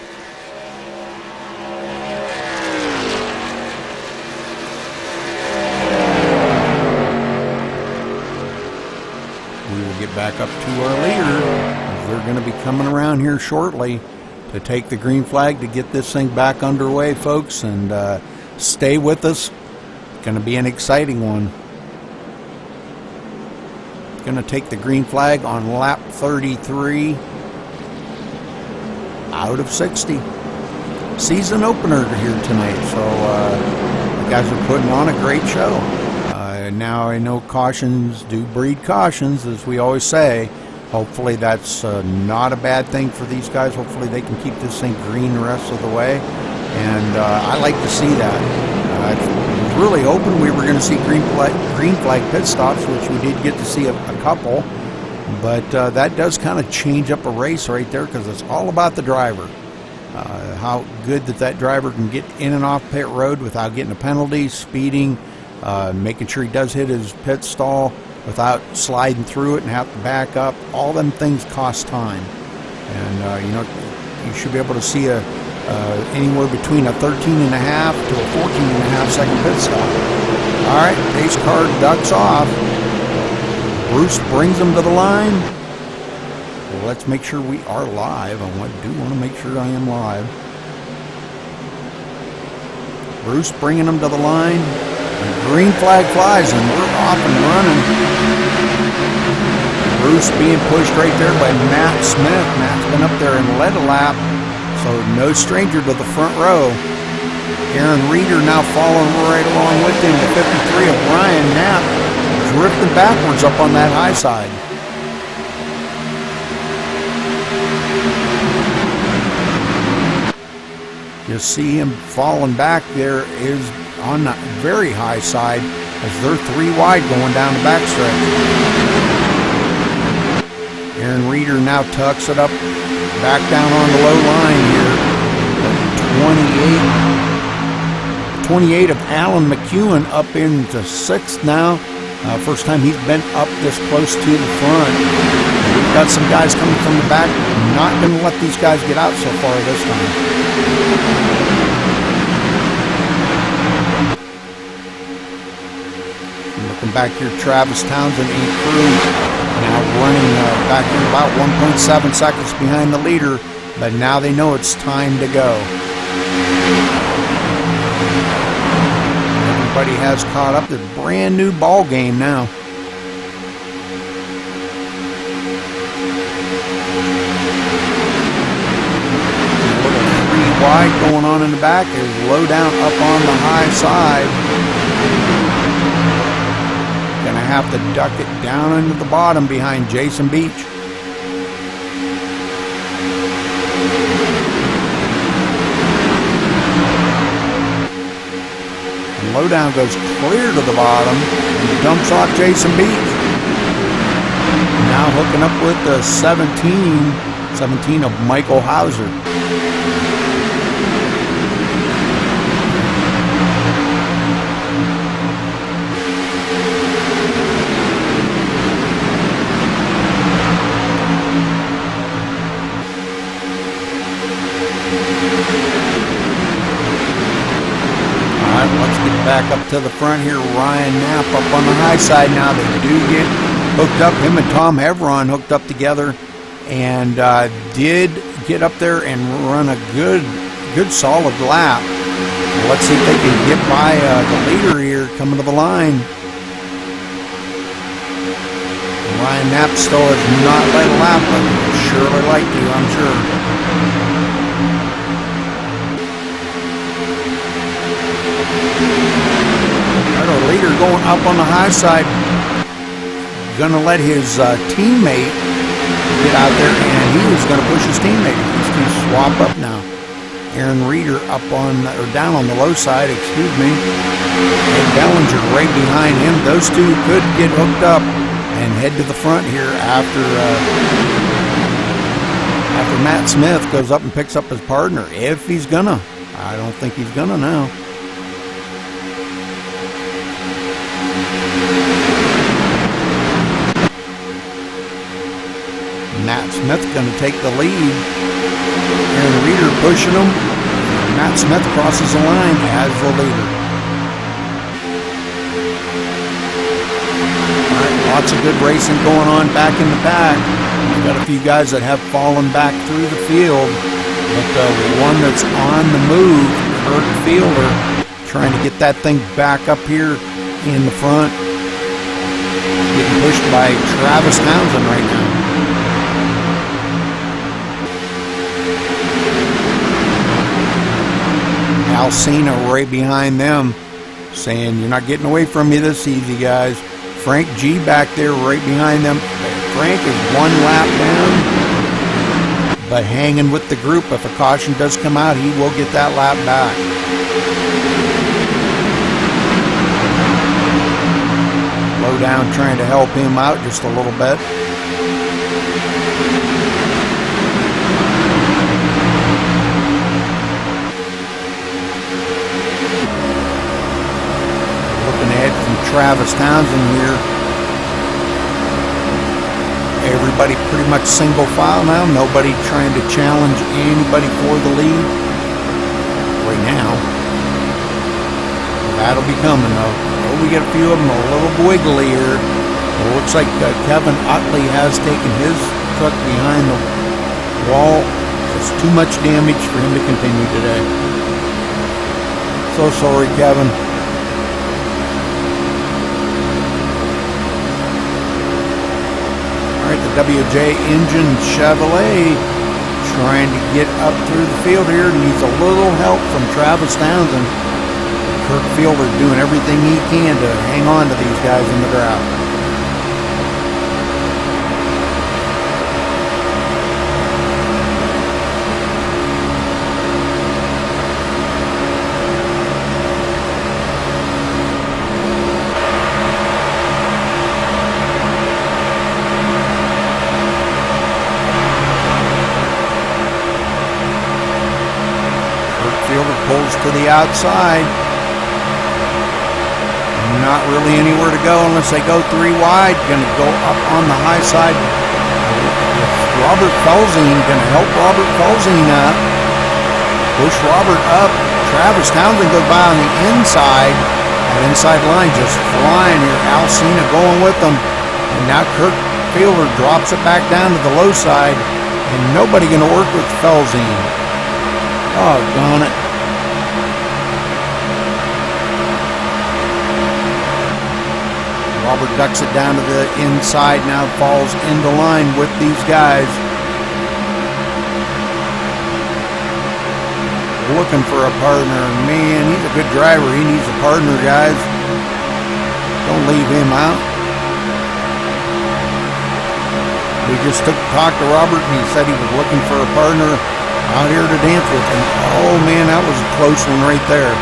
We will get back up to our leader, as they're going to be coming around here shortly to take the green flag to get this thing back underway, folks, and stay with us. It's going to be an exciting one. Going to take the green flag on lap 33 out of 60. Season opener here tonight, so the guys are putting on a great show. Now I know cautions do breed cautions, as we always say. Hopefully that's not a bad thing for these guys. Hopefully they can keep this thing green the rest of the way, and I like to see that. I was really hoping we were going to see green flag pit stops, which we did get to see a couple, but that does kind of change up a race right there, because it's all about the driver. How good that driver can get in and off pit road without getting a penalty, speeding, making sure he does hit his pit stall without sliding through it and have to back up. All them things cost time, and you should be able to see a anywhere between a 13.5 to a 14.5 second pit stop. All right, pace car ducks off. Bruce brings him to the line. Well, let's make sure we are live. I do want to make sure I am live. Bruce bringing him to the line. The green flag flies and we're off and running. Bruce being pushed right there by Matt Smith. Matt's been up there and led a lap, so no stranger to the front row. Aaron Reeder now following right along with him. The 53 of Ryan Knapp drifting backwards up on that high side. You see him falling back there is on the very high side as they're 3 wide going down the backstretch. Aaron Reeder now tucks it up back down on the low line here. 28 of Alan McEwen up into 6th now. First time he's been up this close to the front. We've got some guys coming from the back. Not going to let these guys get out so far this time. Looking back here, Travis Townsend and crew now running back here about 1.7 seconds behind the leader, but now they know it's time to go. Everybody has caught up. It's a brand new ball game now. Three wide going on in the back is low down up on the high side. Gonna have to duck it down into the bottom behind Jason Beach. And Lowdown goes clear to the bottom and dumps off Jason Beach. Now hooking up with the 17 of Michael Hauser. Let's get back up to the front here. Ryan Knapp up on the high side now. They do get hooked up. Him and Tom Hevron hooked up together and did get up there and run a good solid lap. Let's see if they can get by the leader here coming to the line. Ryan Knapp still has not led a lap, but would surely like to, I'm sure. Our leader going up on the high side, gonna let his teammate get out there, and he was gonna push his teammate. He's gonna swap up now. Aaron Reeder up on, or down on the low side, excuse me. And Bellinger right behind him. Those two could get hooked up and head to the front here after Matt Smith goes up and picks up his partner. If he's gonna. I don't think he's gonna now. Matt Smith going to take the lead. Aaron Reeder pushing him. Matt Smith crosses the line as the leader. All right, lots of good racing going on back in the back. We've got a few guys that have fallen back through the field, but the one that's on the move, Kurt Fielder, trying to get that thing back up here in the front. Getting pushed by Travis Townsend right now. Alcina right behind them, saying, "You're not getting away from me this easy, guys." Frank G back there right behind them. Frank is 1 lap down, but hanging with the group. If a caution does come out, he will get that lap back. Lowdown trying to help him out just a little bit. Travis Townsend here. Everybody pretty much single file now. Nobody trying to challenge anybody for the lead. right now. That'll be coming though. Oh, we got a few of them a little wiggly here. It looks like Kevin Utley has taken his truck behind the wall. It's too much damage for him to continue today. So sorry, Kevin. All right, the WJ Engine Chevrolet trying to get up through the field here. Needs a little help from Travis Townsend. Kirk Fielder doing everything he can to hang on to these guys in the drought. Fielder pulls to the outside. Not really anywhere to go unless they go 3 wide. Going to go up on the high side. Robert Felzine going to help Robert Felzine up. Push Robert up. Travis Townsend goes by on the inside. That inside line just flying here. Alcina going with them. And now Kirk Fielder drops it back down to the low side. And nobody going to work with Felzine. Oh, darn it. Robert ducks it down to the inside, now falls into line with these guys. Looking for a partner. Man, he's a good driver. He needs a partner, guys. Don't leave him out. We just talked to Robert, and he said he was looking for a partner out here to dance with him. Oh, man, that was a close one right there.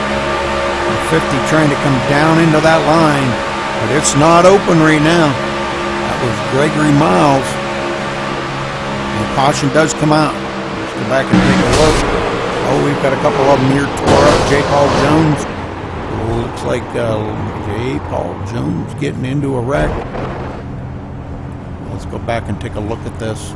50 trying to come down into that line. But it's not open right now. That was Gregory Miles. And caution does come out. Let's go back and take a look. Oh, we've got a couple of them here tore up. J. Paul Jones. Looks like J. Paul Jones getting into a wreck. Let's go back and take a look at this.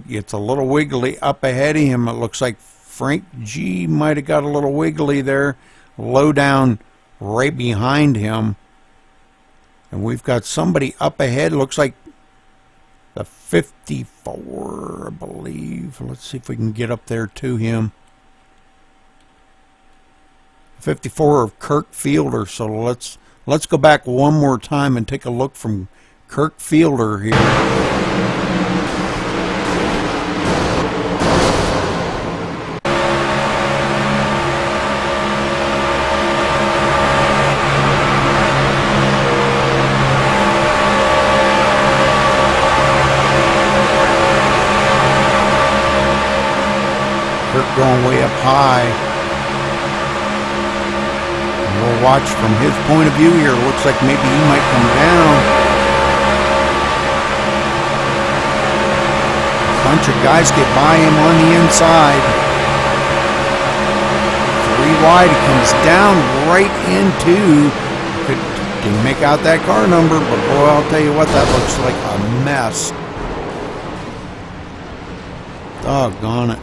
It's a little wiggly up ahead of him. It looks like Frank G might have got a little wiggly there. Low down right behind him. And we've got somebody up ahead. Looks like the 54, I believe. Let's see if we can get up there to him. 54 of Kirk Fielder. So let's go back one more time and take a look from Kirk Fielder here. Going way up high. And we'll watch from his point of view here. Looks like maybe he might come down. A bunch of guys get by him on the inside. 3 wide. He comes down right into. Didn't make out that car number, but boy, I'll tell you what, that looks like a mess. Doggone it.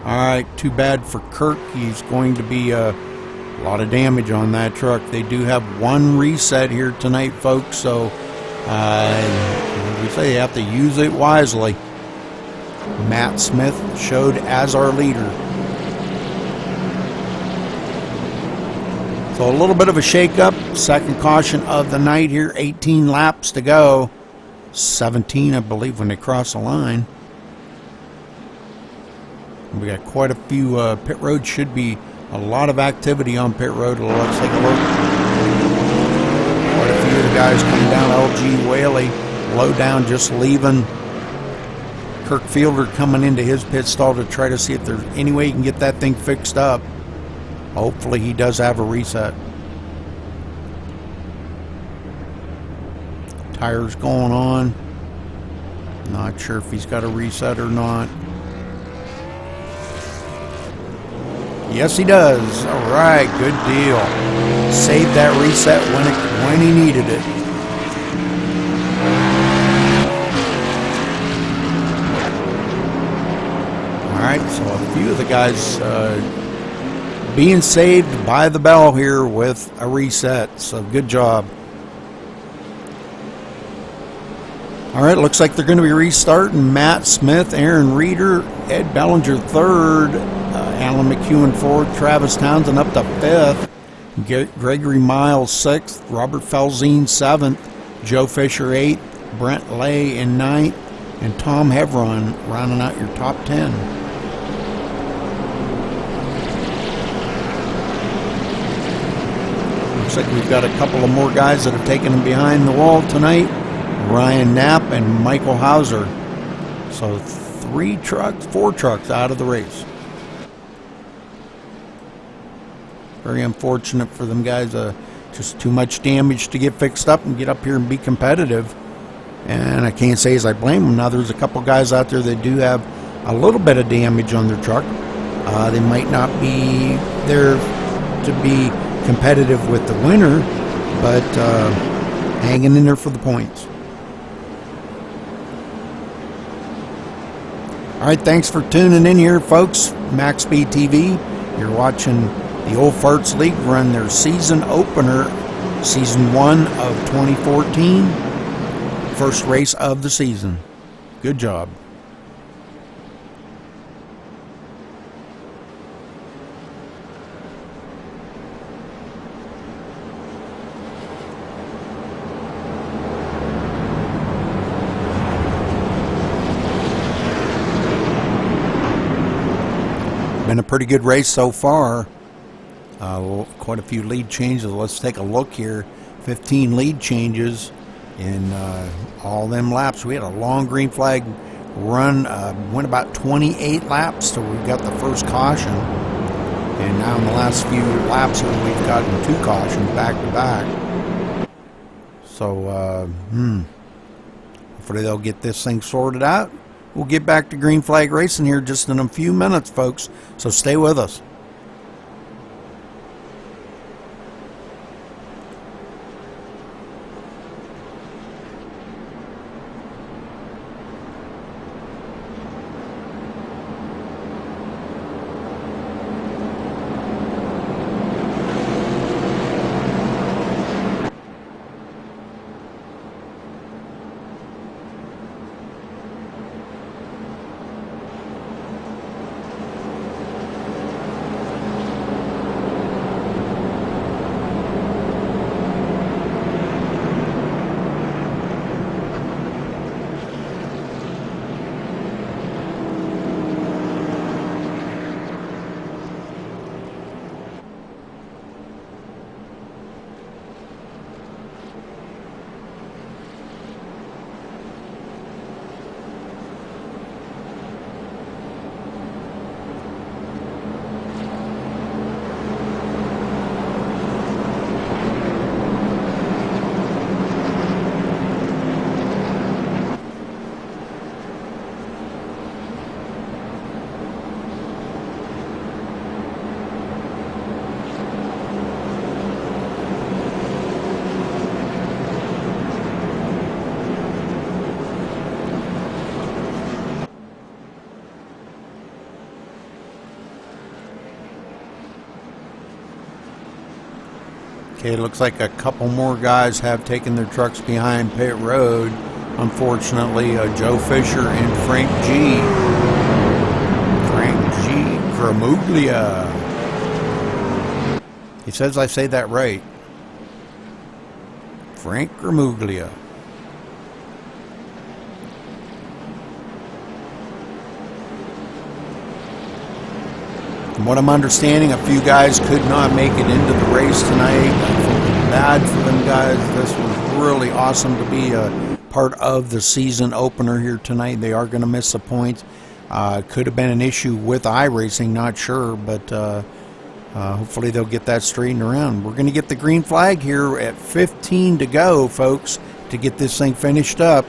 Alright, too bad for Kirk. He's going to be a lot of damage on that truck. They do have 1 reset here tonight, folks, so we say you have to use it wisely. Matt Smith showed as our leader. So a little bit of a shake-up. Second caution of the night here. 18 laps to go. 17, I believe, when they cross the line. We got quite a few. Pit road should be a lot of activity on pit road. Let's take a look. Quite a few of the guys coming down. LG Whaley, low down, just leaving. Kirk Fielder coming into his pit stall to try to see if there's any way he can get that thing fixed up. Hopefully he does have a reset. Tires going on. Not sure if he's got a reset or not. Yes, he does. All right, good deal. Saved that reset when he needed it. All right, so a few of the guys being saved by the bell here with a reset. So good job. All right, looks like they're going to be restarting. Matt Smith, Aaron Reeder, Ed Bellinger third, Alan McEwen fourth, Travis Townsend up to fifth, Gregory Miles sixth, Robert Felzine seventh, Joe Fisher eighth, Brent Lay in ninth, and Tom Hevron rounding out your top 10. Looks like we've got a couple of more guys that have taken them behind the wall tonight. Ryan Knapp and Michael Hauser. So 4 trucks out of the race. Very unfortunate for them guys. Just too much damage to get fixed up and get up here and be competitive. And I can't say as I blame them. Now there's a couple guys out there that do have a little bit of damage on their truck. They might not be there to be competitive with the winner, but hanging in there for the points. All right, thanks for tuning in here, folks. MaxSpeedTV. You're watching the Old Farts League run their season opener, season 1 of 2014. First race of the season. Good job. Been a pretty good race so far. Quite a few lead changes. Let's take a look here. 15 lead changes in all them laps. We had a long green flag run. Went about 28 laps till we got the first caution. And now in the last few laps here, we've gotten 2 cautions back to back. So, hopefully they'll get this thing sorted out. We'll get back to green flag racing here just in a few minutes, folks. So stay with us. Okay, it looks like a couple more guys have taken their trucks behind pit road. Unfortunately, Joe Fisher and Frank G. Gramuglia. He says I say that right. Frank Gramuglia. From what I'm understanding, a few guys could not make it into the race tonight. I feel bad for them guys. This was really awesome to be a part of the season opener here tonight. They are going to miss a point. Could have been an issue with iRacing, not sure, but hopefully they'll get that straightened around. We're going to get the green flag here at 15 to go, folks. to get this thing finished up.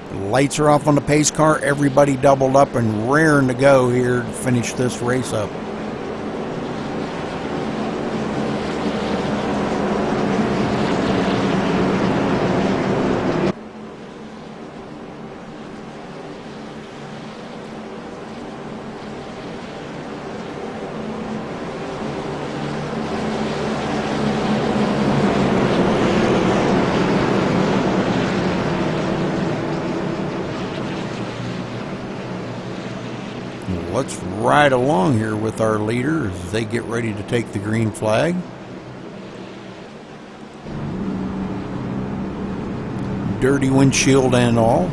The lights are off on the pace car. Everybody doubled up and raring to go here to finish this race up. Let's ride along here with our leader as they get ready to take the green flag. Dirty windshield and all.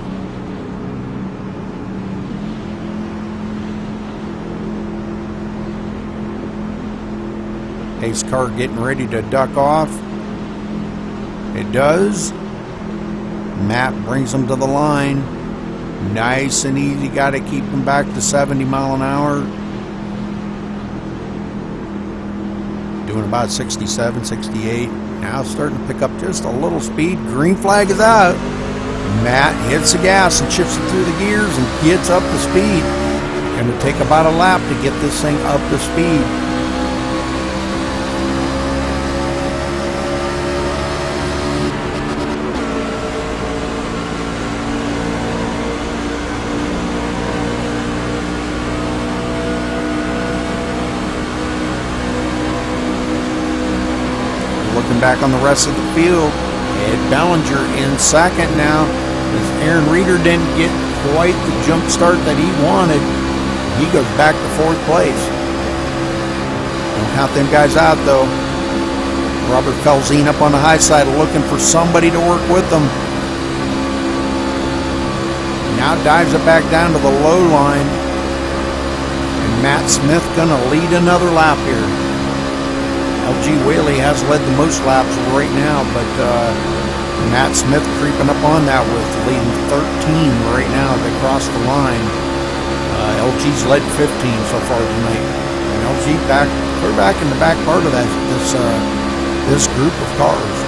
Pace car getting ready to duck off. It does. Matt brings them to the line. Nice and easy. Got to keep them back to 70 mile an hour. Doing about 67, 68. Now starting to pick up just a little speed. Green flag is out. Matt hits the gas and shifts it through the gears and gets up to speed. Going to take about a lap to get this thing up to speed. Looking back on the rest of the field, Ed Bellinger in second now. As Aaron Reeder didn't get quite the jump start that he wanted, he goes back to fourth place. Don't count them guys out though. Robert Felzine up on the high side looking for somebody to work with them. Now dives it back down to the low line. And Matt Smith gonna lead another lap here. LG Whaley has led the most laps right now, but Matt Smith creeping up on that with leading 13 right now. They crossed the line. LG's led 15 so far tonight. And LG clear back in the back part of this group of cars.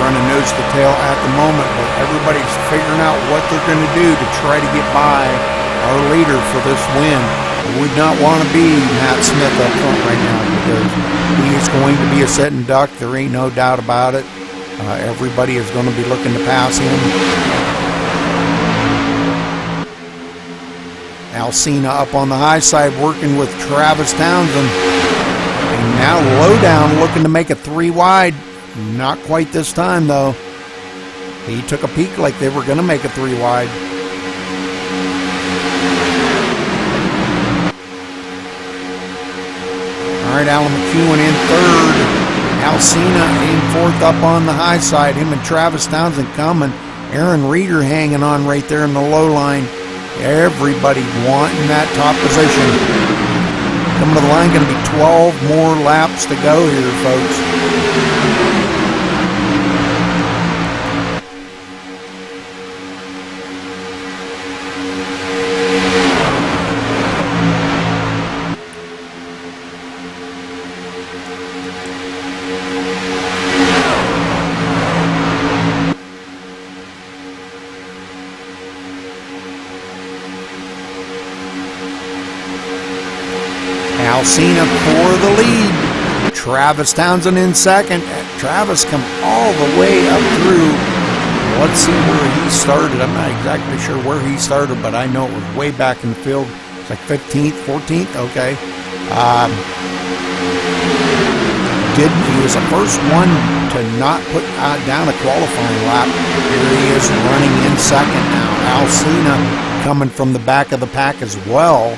Running nose to tail at the moment, but everybody's figuring out what they're going to do to try to get by our leader for this win. I would not want to be Matt Smith up front right now because he is going to be a sitting duck. There ain't no doubt about it. Everybody is going to be looking to pass him. Alcina up on the high side working with Travis Townsend. And now Lowdown looking to make it 3 wide. Not quite this time, though. He took a peek like they were going to make it 3 wide. All right, Alan McEwen in third. Alcina in fourth up on the high side. Him and Travis Townsend coming. Aaron Reeder hanging on right there in the low line. Everybody wanting that top position. Coming to the line, going to be 12 more laps to go here, folks. Alcina for the lead. Travis Townsend in second. Travis come all the way up through. Let's see where he started. I'm not exactly sure where he started, but I know it was way back in the field. It's like 15th, 14th. Okay. He was the first one to not put down a qualifying lap. Here he is running in second now. Alcina coming from the back of the pack as well.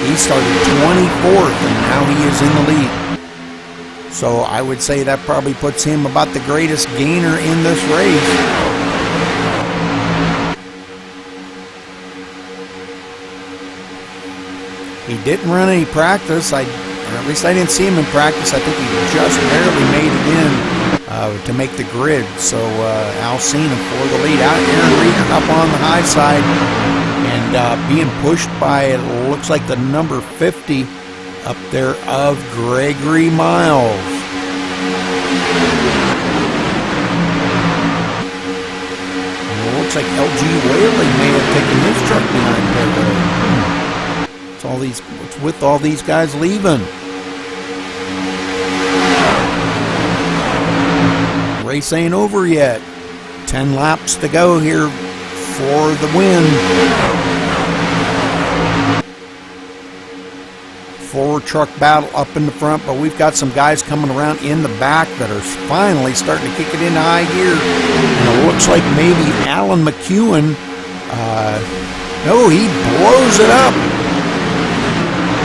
He started 24th, and now he is in the lead. So I would say that probably puts him about the greatest gainer in this race. He didn't run any practice. Or at least I didn't see him in practice. I think he just barely made it in to make the grid. So Alcina for the lead. Out Aaron Reeder up on the high side and being pushed by, it looks like the number 50 up there of Gregory Miles. And it looks like LG Whaley may have taken his truck behind there. It's with all these guys leaving. Race ain't over yet. 10 laps to go here for the win. Forward truck battle up in the front, but we've got some guys coming around in the back that are finally starting to kick it into high gear. And it looks like maybe Alan McEwen, no, he blows it up.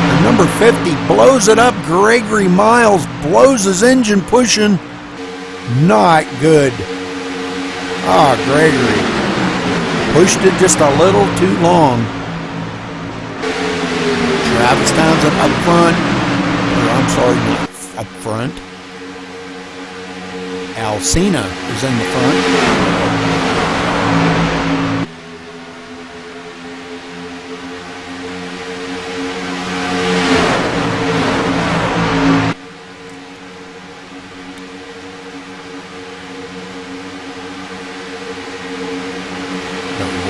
The number 50 blows it up. Gregory Miles blows his engine pushing. Not good. Gregory pushed it just a little too long. Travis Townsend up front. I'm sorry, not up front. Alcina is in the front.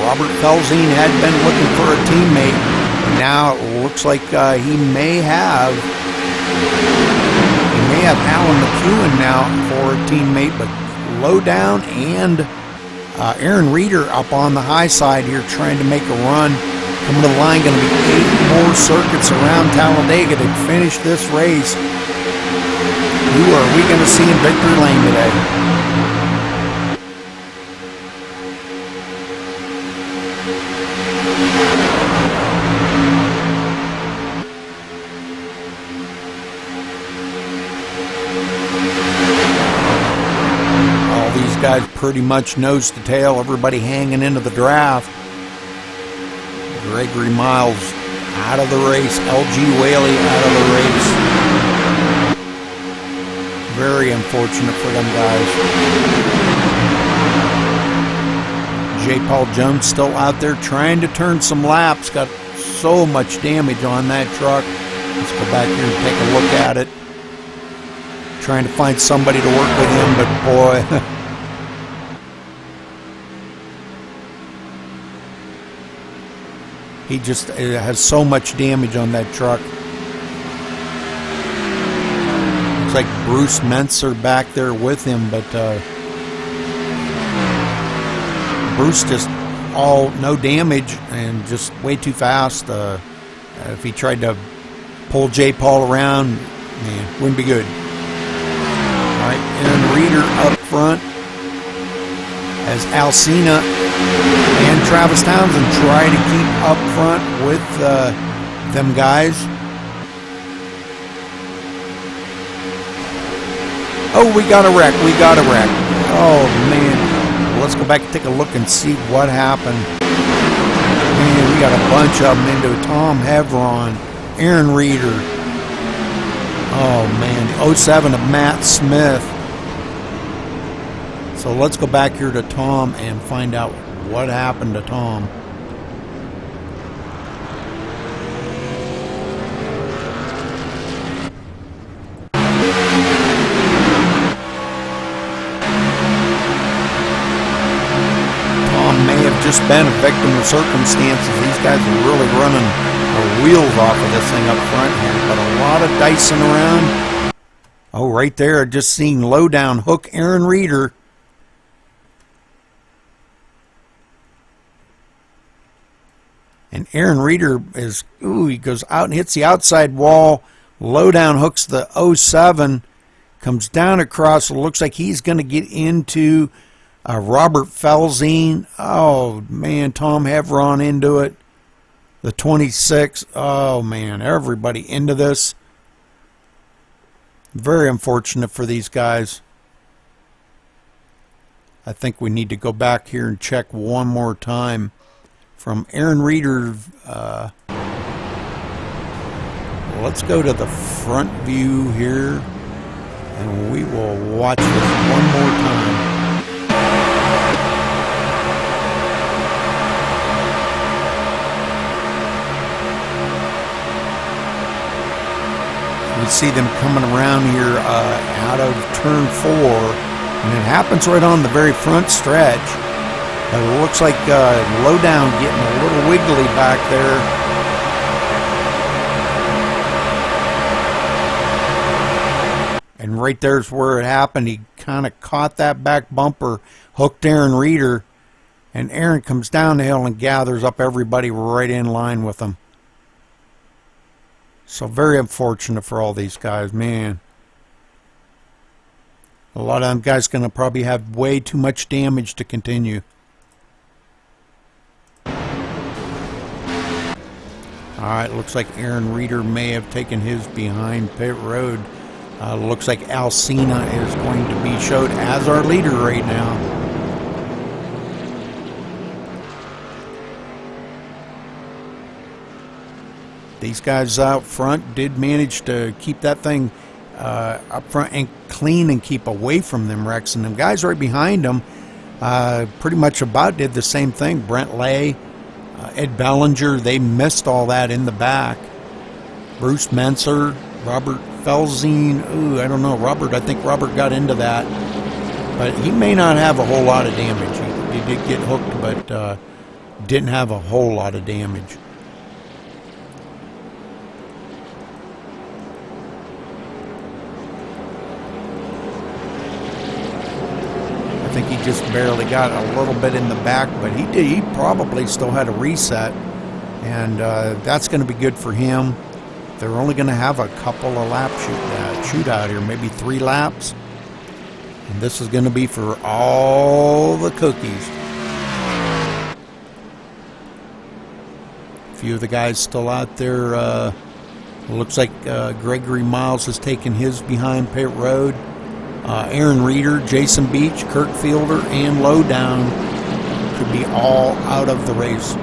Robert Felzine had been looking for a teammate. Now it looks like he may have Alan McEwen now for a teammate, but Lowdown and Aaron Reeder up on the high side here trying to make a run. Coming to the line, going to be 8 more circuits around Talladega to finish this race. Who are we going to see in victory lane today? Guys pretty much nose to tail, everybody hanging into the draft. Gregory Miles out of the race, LG Whaley out of the race. Very unfortunate for them guys. J. Paul Jones still out there trying to turn some laps, got so much damage on that truck. Let's go back here and take a look at it. Trying to find somebody to work with him, but boy. He just has so much damage on that truck. Looks like Bruce Mentzer back there with him, but Bruce just no damage and just way too fast. If he tried to pull J. Paul around, man, wouldn't be good. All right, Aaron Reeder up front as Alcina and Travis Townsend try to keep up front with them guys. Oh, we got a wreck. Oh, man. Let's go back and take a look and see what happened. Man, we got a bunch of them into Tom Hevron, Aaron Reeder. Oh, man. The 07 of Matt Smith. So let's go back here to Tom and find out what happened to Tom. Tom may have just been a victim of circumstances. These guys are really running the wheels off of this thing up front here, but a lot of dicing around. Oh, right there, just seeing Lowdown hook Aaron Reeder. And Aaron Reeder he goes out and hits the outside wall. Lowdown hooks the 07, comes down across. It looks like he's going to get into Robert Felzine. Oh, man, Tom Hevron into it. The 26. Oh, man, everybody into this. Very unfortunate for these guys. I think we need to go back here and check one more time. From Aaron Reeder, let's go to the front view here, and we will watch this one more time. We see them coming around here out of turn 4, and it happens right on the very front stretch. It looks like Lowdown getting a little wiggly back there. And right there's where it happened. He kind of caught that back bumper, hooked Aaron Reeder, and Aaron comes down the hill and gathers up everybody right in line with him. So very unfortunate for all these guys, man. A lot of them guys going to probably have way too much damage to continue. Alright, looks like Aaron Reeder may have taken his behind pit road. Looks like Alcina is going to be showed as our leader right now. These guys out front did manage to keep that thing up front and clean and keep away from them wrecks. And them guys right behind them pretty much about did the same thing. Brent Lay, Ed Bellinger, they missed all that in the back. Bruce Menser, Robert Felzine, ooh, I don't know. I think Robert got into that. But he may not have a whole lot of damage. He did get hooked, but didn't have a whole lot of damage. I think he just barely got a little bit in the back, but he probably still had a reset, and that's going to be good for him. They're only going to have a couple of lap shootout here, maybe 3 laps, and this is going to be for all the cookies. A few of the guys still out there. Looks like Gregory Miles has taken his behind pit road. Aaron Reeder, Jason Beach, Kirk Fielder, and Lowdown could be all out of the race.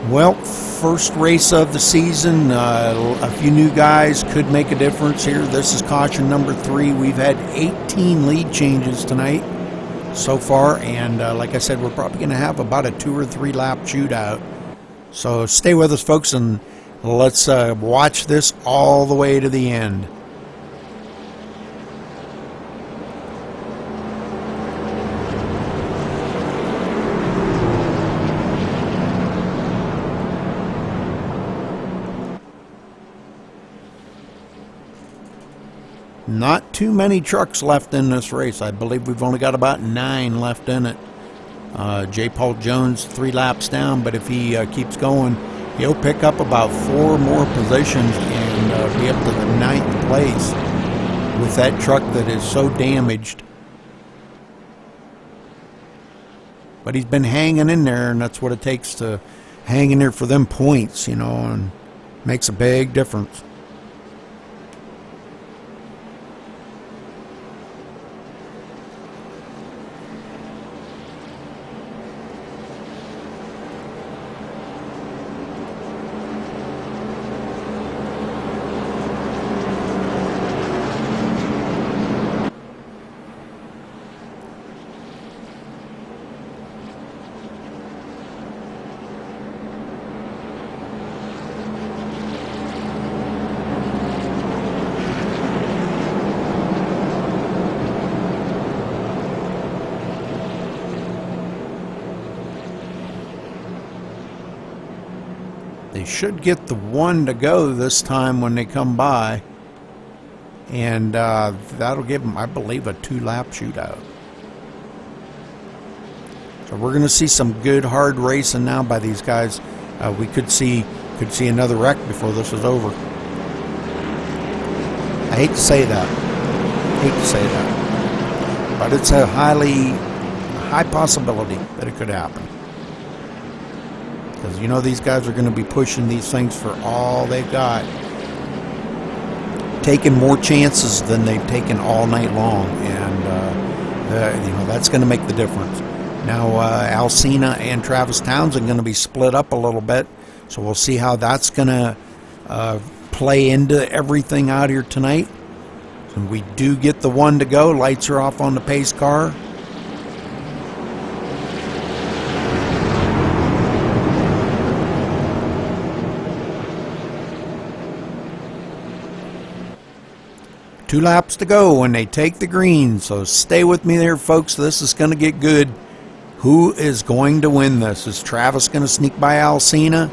Well, first race of the season. A few new guys could make a difference here. This is caution number 3. We've had 18 lead changes tonight so far, and like I said, we're probably going to have about a 2 or 3 lap shootout. So stay with us, folks, and let's watch this all the way to the end. Not too many trucks left in this race. I believe we've only got about 9 left in it. J. Paul Jones 3 laps down, but if he keeps going, he'll pick up about 4 more positions and be up to the 9th place with that truck that is so damaged. But he's been hanging in there, and that's what it takes to hang in there for them points, you know, and makes a big difference. They should get the 1 to go this time when they come by, and that'll give them, I believe, a 2-lap shootout. So we're going to see some good hard racing now by these guys. We could see another wreck before this is over. I hate to say that, but it's a high possibility that it could happen. Because, you know, these guys are going to be pushing these things for all they've got. Taking more chances than they've taken all night long. And that's going to make the difference. Now, Alcina and Travis Townsend going to be split up a little bit, so we'll see how that's going to play into everything out here tonight. So we do get the one to go. Lights are off on the pace car. Two laps to go when they take the green, so stay with me there, folks. This is going to get good. Who is going to win this? Is Travis going to sneak by Alcina?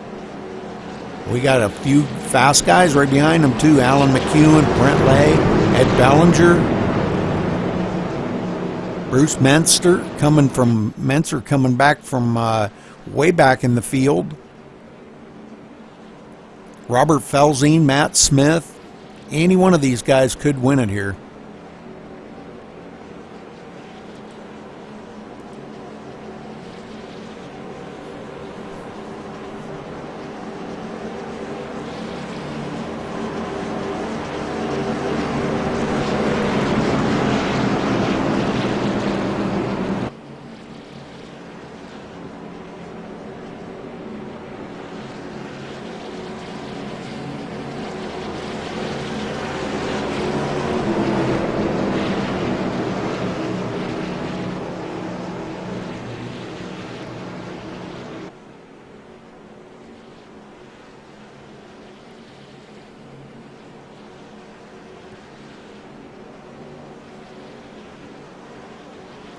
We got a few fast guys right behind them, too. Alan McEwen, Brent Lay, Ed Bellinger, Bruce Menster coming back from way back in the field. Robert Felzine, Matt Smith. Any one of these guys could win it here.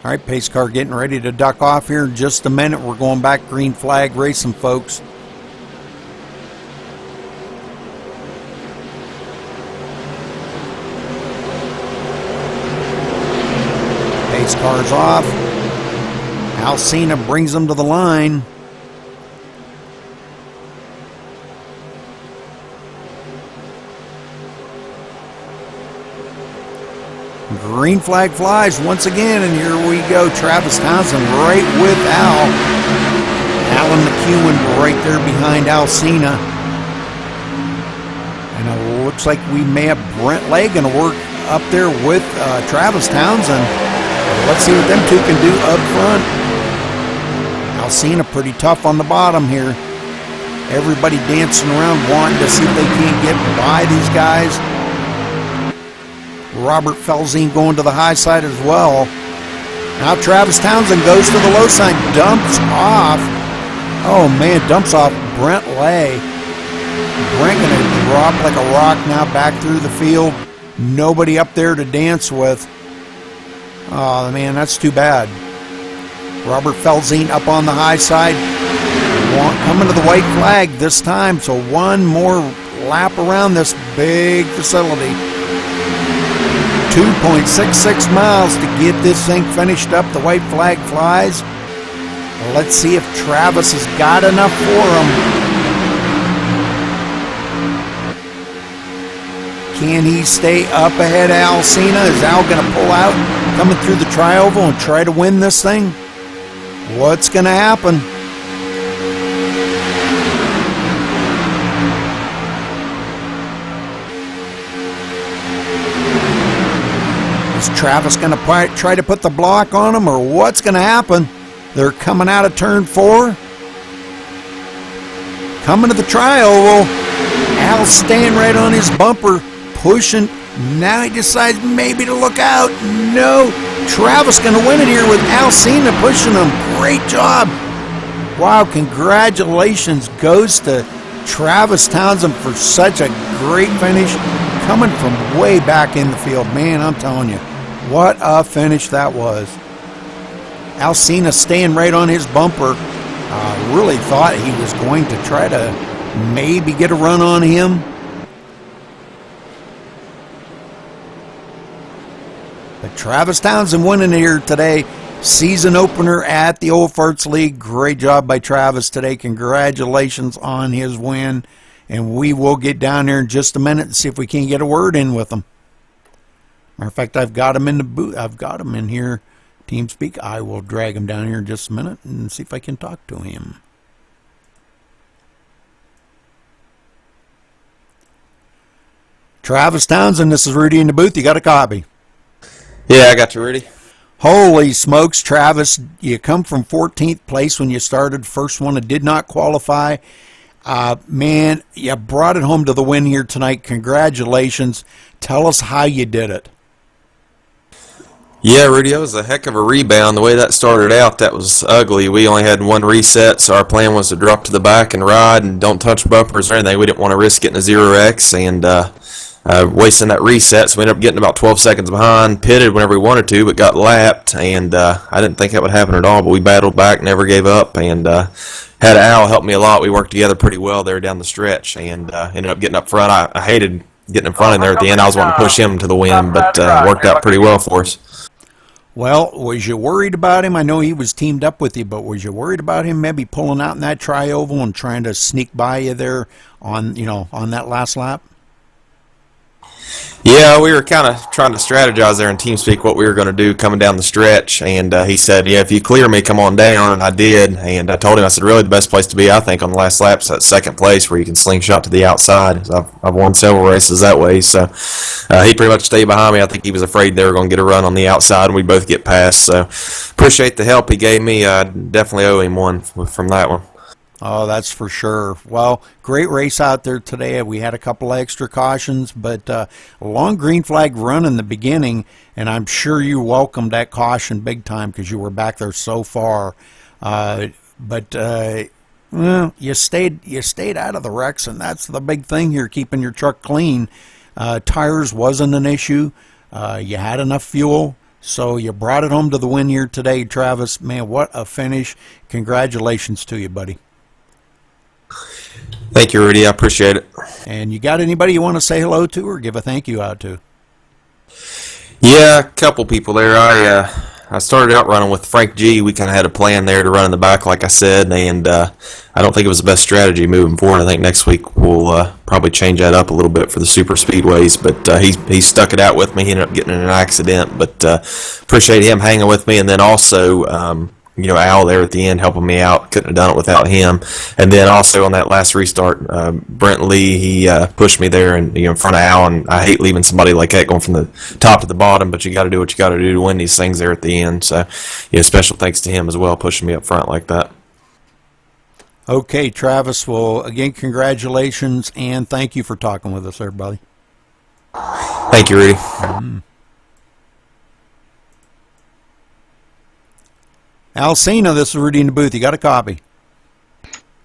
All right, pace car getting ready to duck off here in just a minute. We're going back green flag racing, folks. Pace car's off. Alcina brings them to the line. Green flag flies once again, and here we go. Travis Townsend right with Al. Alan McEwen right there behind Alcina. And it looks like we may have Brent Lay going to work up there with Travis Townsend. Let's see what them two can do up front. Alcina pretty tough on the bottom here. Everybody dancing around wanting to see if they can't get by these guys. Robert Felzine going to the high side as well. Now Travis Townsend goes to the low side, dumps off. Oh man, dumps off Brent Lay. Brent going to drop like a rock now back through the field. Nobody up there to dance with. Oh man, that's too bad. Robert Felzine up on the high side. Coming to the white flag this time, so one more lap around this big facility. 2.66 miles to get this thing finished up. The white flag flies. Let's see if Travis has got enough for him. Can he stay up ahead of Alcina? Is Al going to pull out, coming through the tri-oval and try to win this thing? What's going to happen? Is Travis going to try to put the block on him, or what's going to happen? They're coming out of turn 4. Coming to the tri-oval. Al's staying right on his bumper, pushing. Now he decides maybe to look out. No. Travis going to win it here with Alcina pushing him. Great job. Wow, congratulations goes to Travis Townsend for such a great finish. Coming from way back in the field. Man, I'm telling you, what a finish that was. Alcina staying right on his bumper. Really thought he was going to try to maybe get a run on him. But Travis Townsend winning here today. Season opener at the Old Farts League. Great job by Travis today. Congratulations on his win. And we will get down there in just a minute and see if we can get a word in with him. Matter of fact, I've got him in the booth. I've got him in here. TeamSpeak. I will drag him down here in just a minute and see if I can talk to him. Travis Townsend, this is Rudy in the booth. You got a copy? Yeah, I got you, Rudy. Holy smokes, Travis, you come from 14th place when you started. First one that did not qualify. Man, you brought it home to the win here tonight. Congratulations. Tell us how you did it. Yeah, Rudy, that was a heck of a rebound. The way that started out, that was ugly. We only had one reset, so our plan was to drop to the back and ride and don't touch bumpers or anything. We didn't want to risk getting a 0X and wasting that reset, so we ended up getting about 12 seconds behind, pitted whenever we wanted to, but got lapped, and I didn't think that would happen at all, but we battled back, never gave up, and had Al help me a lot. We worked together pretty well there down the stretch, and ended up getting up front. I hated getting in front of him there at the end. I was wanting to push him to the win, but worked out pretty well for us. Well, was you worried about him? I know he was teamed up with you, but was you worried about him maybe pulling out in that tri-oval and trying to sneak by you there on that last lap? Yeah, we were kind of trying to strategize there in TeamSpeak what we were going to do coming down the stretch, and he said, yeah, if you clear me, come on down, and I did, and I told him, I said, really the best place to be, I think, on the last lap is that second place where you can slingshot to the outside. I've won several races that way, so he pretty much stayed behind me. I think he was afraid they were going to get a run on the outside, and we'd both get past, so appreciate the help he gave me. I definitely owe him one from that one. Oh, that's for sure. Well, great race out there today. We had a couple extra cautions, but a long green flag run in the beginning, and I'm sure you welcomed that caution big time because you were back there so far. Well, you stayed out of the wrecks, and that's the big thing here, keeping your truck clean. Tires wasn't an issue. You had enough fuel. So you brought it home to the win here today, Travis. Man, what a finish. Congratulations to you, buddy. Thank you, Rudy. I appreciate it. And you got anybody you want to say hello to or give a thank you out to? Yeah, a couple people there. I started out running with Frank G. We kind of had a plan there to run in the back, like I said, and I don't think it was the best strategy moving forward. I think next week we'll probably change that up a little bit for the super speedways, but he stuck it out with me. He ended up getting in an accident, but appreciate him hanging with me, and then also Al there at the end helping me out. Couldn't have done it without him. And then also on that last restart, Brent Lee, he pushed me there and in front of Al, and I hate leaving somebody like that going from the top to the bottom, but you got to do what you got to do to win these things there at the end. So, special thanks to him as well, pushing me up front like that. Okay, Travis. Well, again, congratulations, and thank you for talking with us, everybody. Thank you, Rudy. Alcina, this is Rudy in the booth. You got a copy?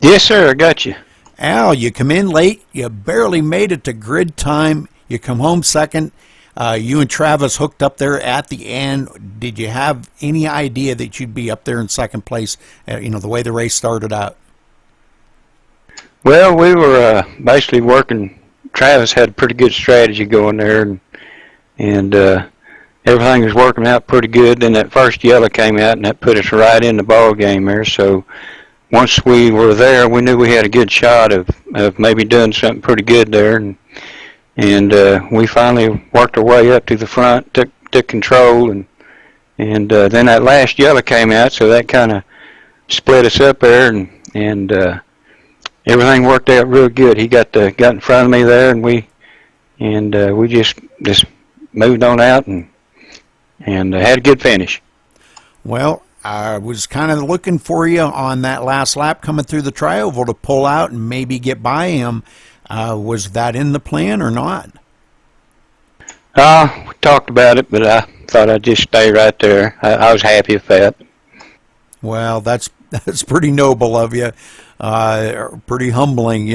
Yes, sir. I got you. Al, you come in late. You barely made it to grid time. You come home second. You and Travis hooked up there at the end. Did you have any idea that you'd be up there in second place, the way the race started out? Well, we were basically working. Travis had a pretty good strategy going there, and everything was working out pretty good. Then that first yellow came out, and that put us right in the ball game there. So once we were there, we knew we had a good shot of maybe doing something pretty good there, and we finally worked our way up to the front, took control, and then that last yellow came out, so that kind of split us up there, and everything worked out real good. He got in front of me there, and we just moved on out and had a good finish. Well, I was kind of looking for you on that last lap coming through the tri-oval to pull out and maybe get by him. Was that in the plan or not? We talked about it, but I thought I'd just stay right there. I was happy with that. Well, that's pretty noble of you. Pretty humbling,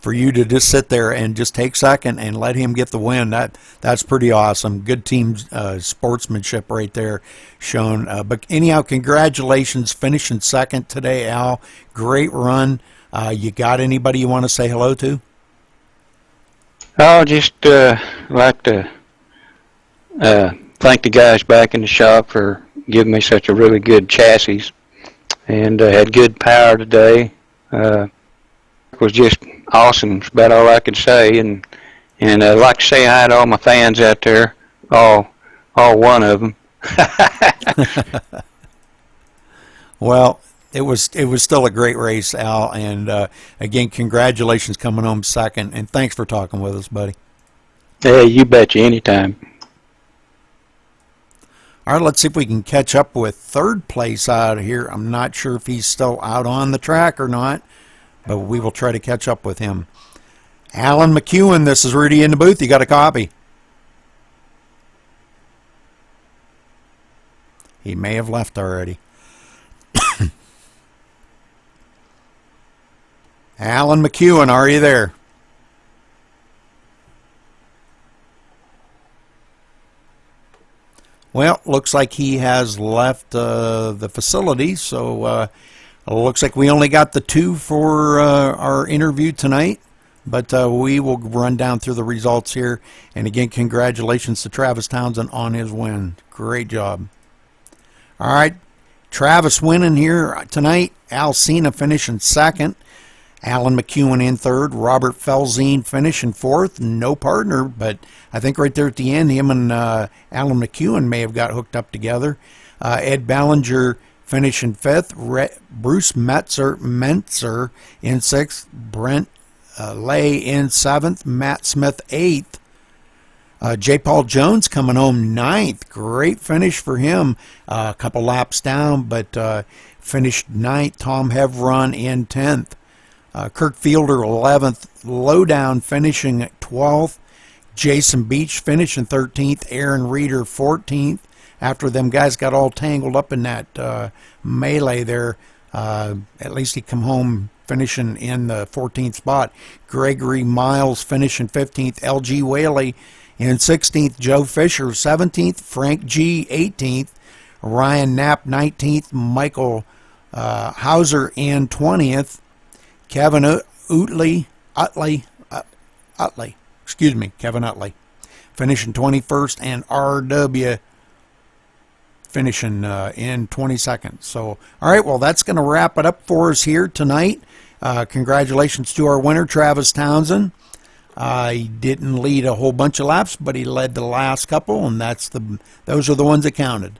for you to just sit there and just take second and let him get the win. That's pretty awesome. Good team sportsmanship right there shown. But anyhow, congratulations finishing second today, Al. Great run. You got anybody you want to say hello to? I'll just like to thank the guys back in the shop for giving me such a really good chassis, and had good power today. It was just awesome. It's about all I could say, and I'd like to say hi to all my fans out there, all one of them. Well, it was still a great race, Al, and again, congratulations coming home second, and thanks for talking with us, buddy. Hey, you betcha, anytime. All right, let's see if we can catch up with third place out of here. I'm not sure if he's still out on the track or not, but we will try to catch up with him. Alan McEwen, this is Rudy in the booth. You got a copy? He may have left already. Alan McEwen, are you there? Well, looks like he has left the facility, so looks like we only got the two for our interview tonight, but we will run down through the results here. And again, congratulations to Travis Townsend on his win. Great job. All right, Travis winning here tonight. Al Cena finishing second. Alan McEwen in third. Robert Felzine finishing fourth. No partner, but I think right there at the end, him and Alan McEwen may have got hooked up together. Ed Ballinger finishing fifth. Bruce Mentzer in sixth. Brent Lay in seventh. Matt Smith eighth. J. Paul Jones coming home ninth. Great finish for him. A couple laps down, but finished ninth. Tom Hevron in 10th. Kirk Fielder 11th. Lowdown finishing 12th. Jason Beach finishing 13th. Aaron Reeder 14th. After them guys got all tangled up in that melee there, at least he come home finishing in the 14th spot. Gregory Miles finishing 15th. L.G. Whaley in 16th. Joe Fisher 17th. Frank G 18th. Ryan Knapp 19th. Michael Hauser in 20th. Kevin Kevin Utley, finishing 21st, and R.W. finishing in 22nd. So, all right, well, that's going to wrap it up for us here tonight. Congratulations to our winner, Travis Townsend. He didn't lead a whole bunch of laps, but he led the last couple, and those are the ones that counted.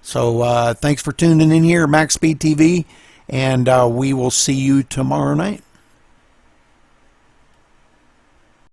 So, thanks for tuning in here, MaxSpeedTV. And we will see you tomorrow night.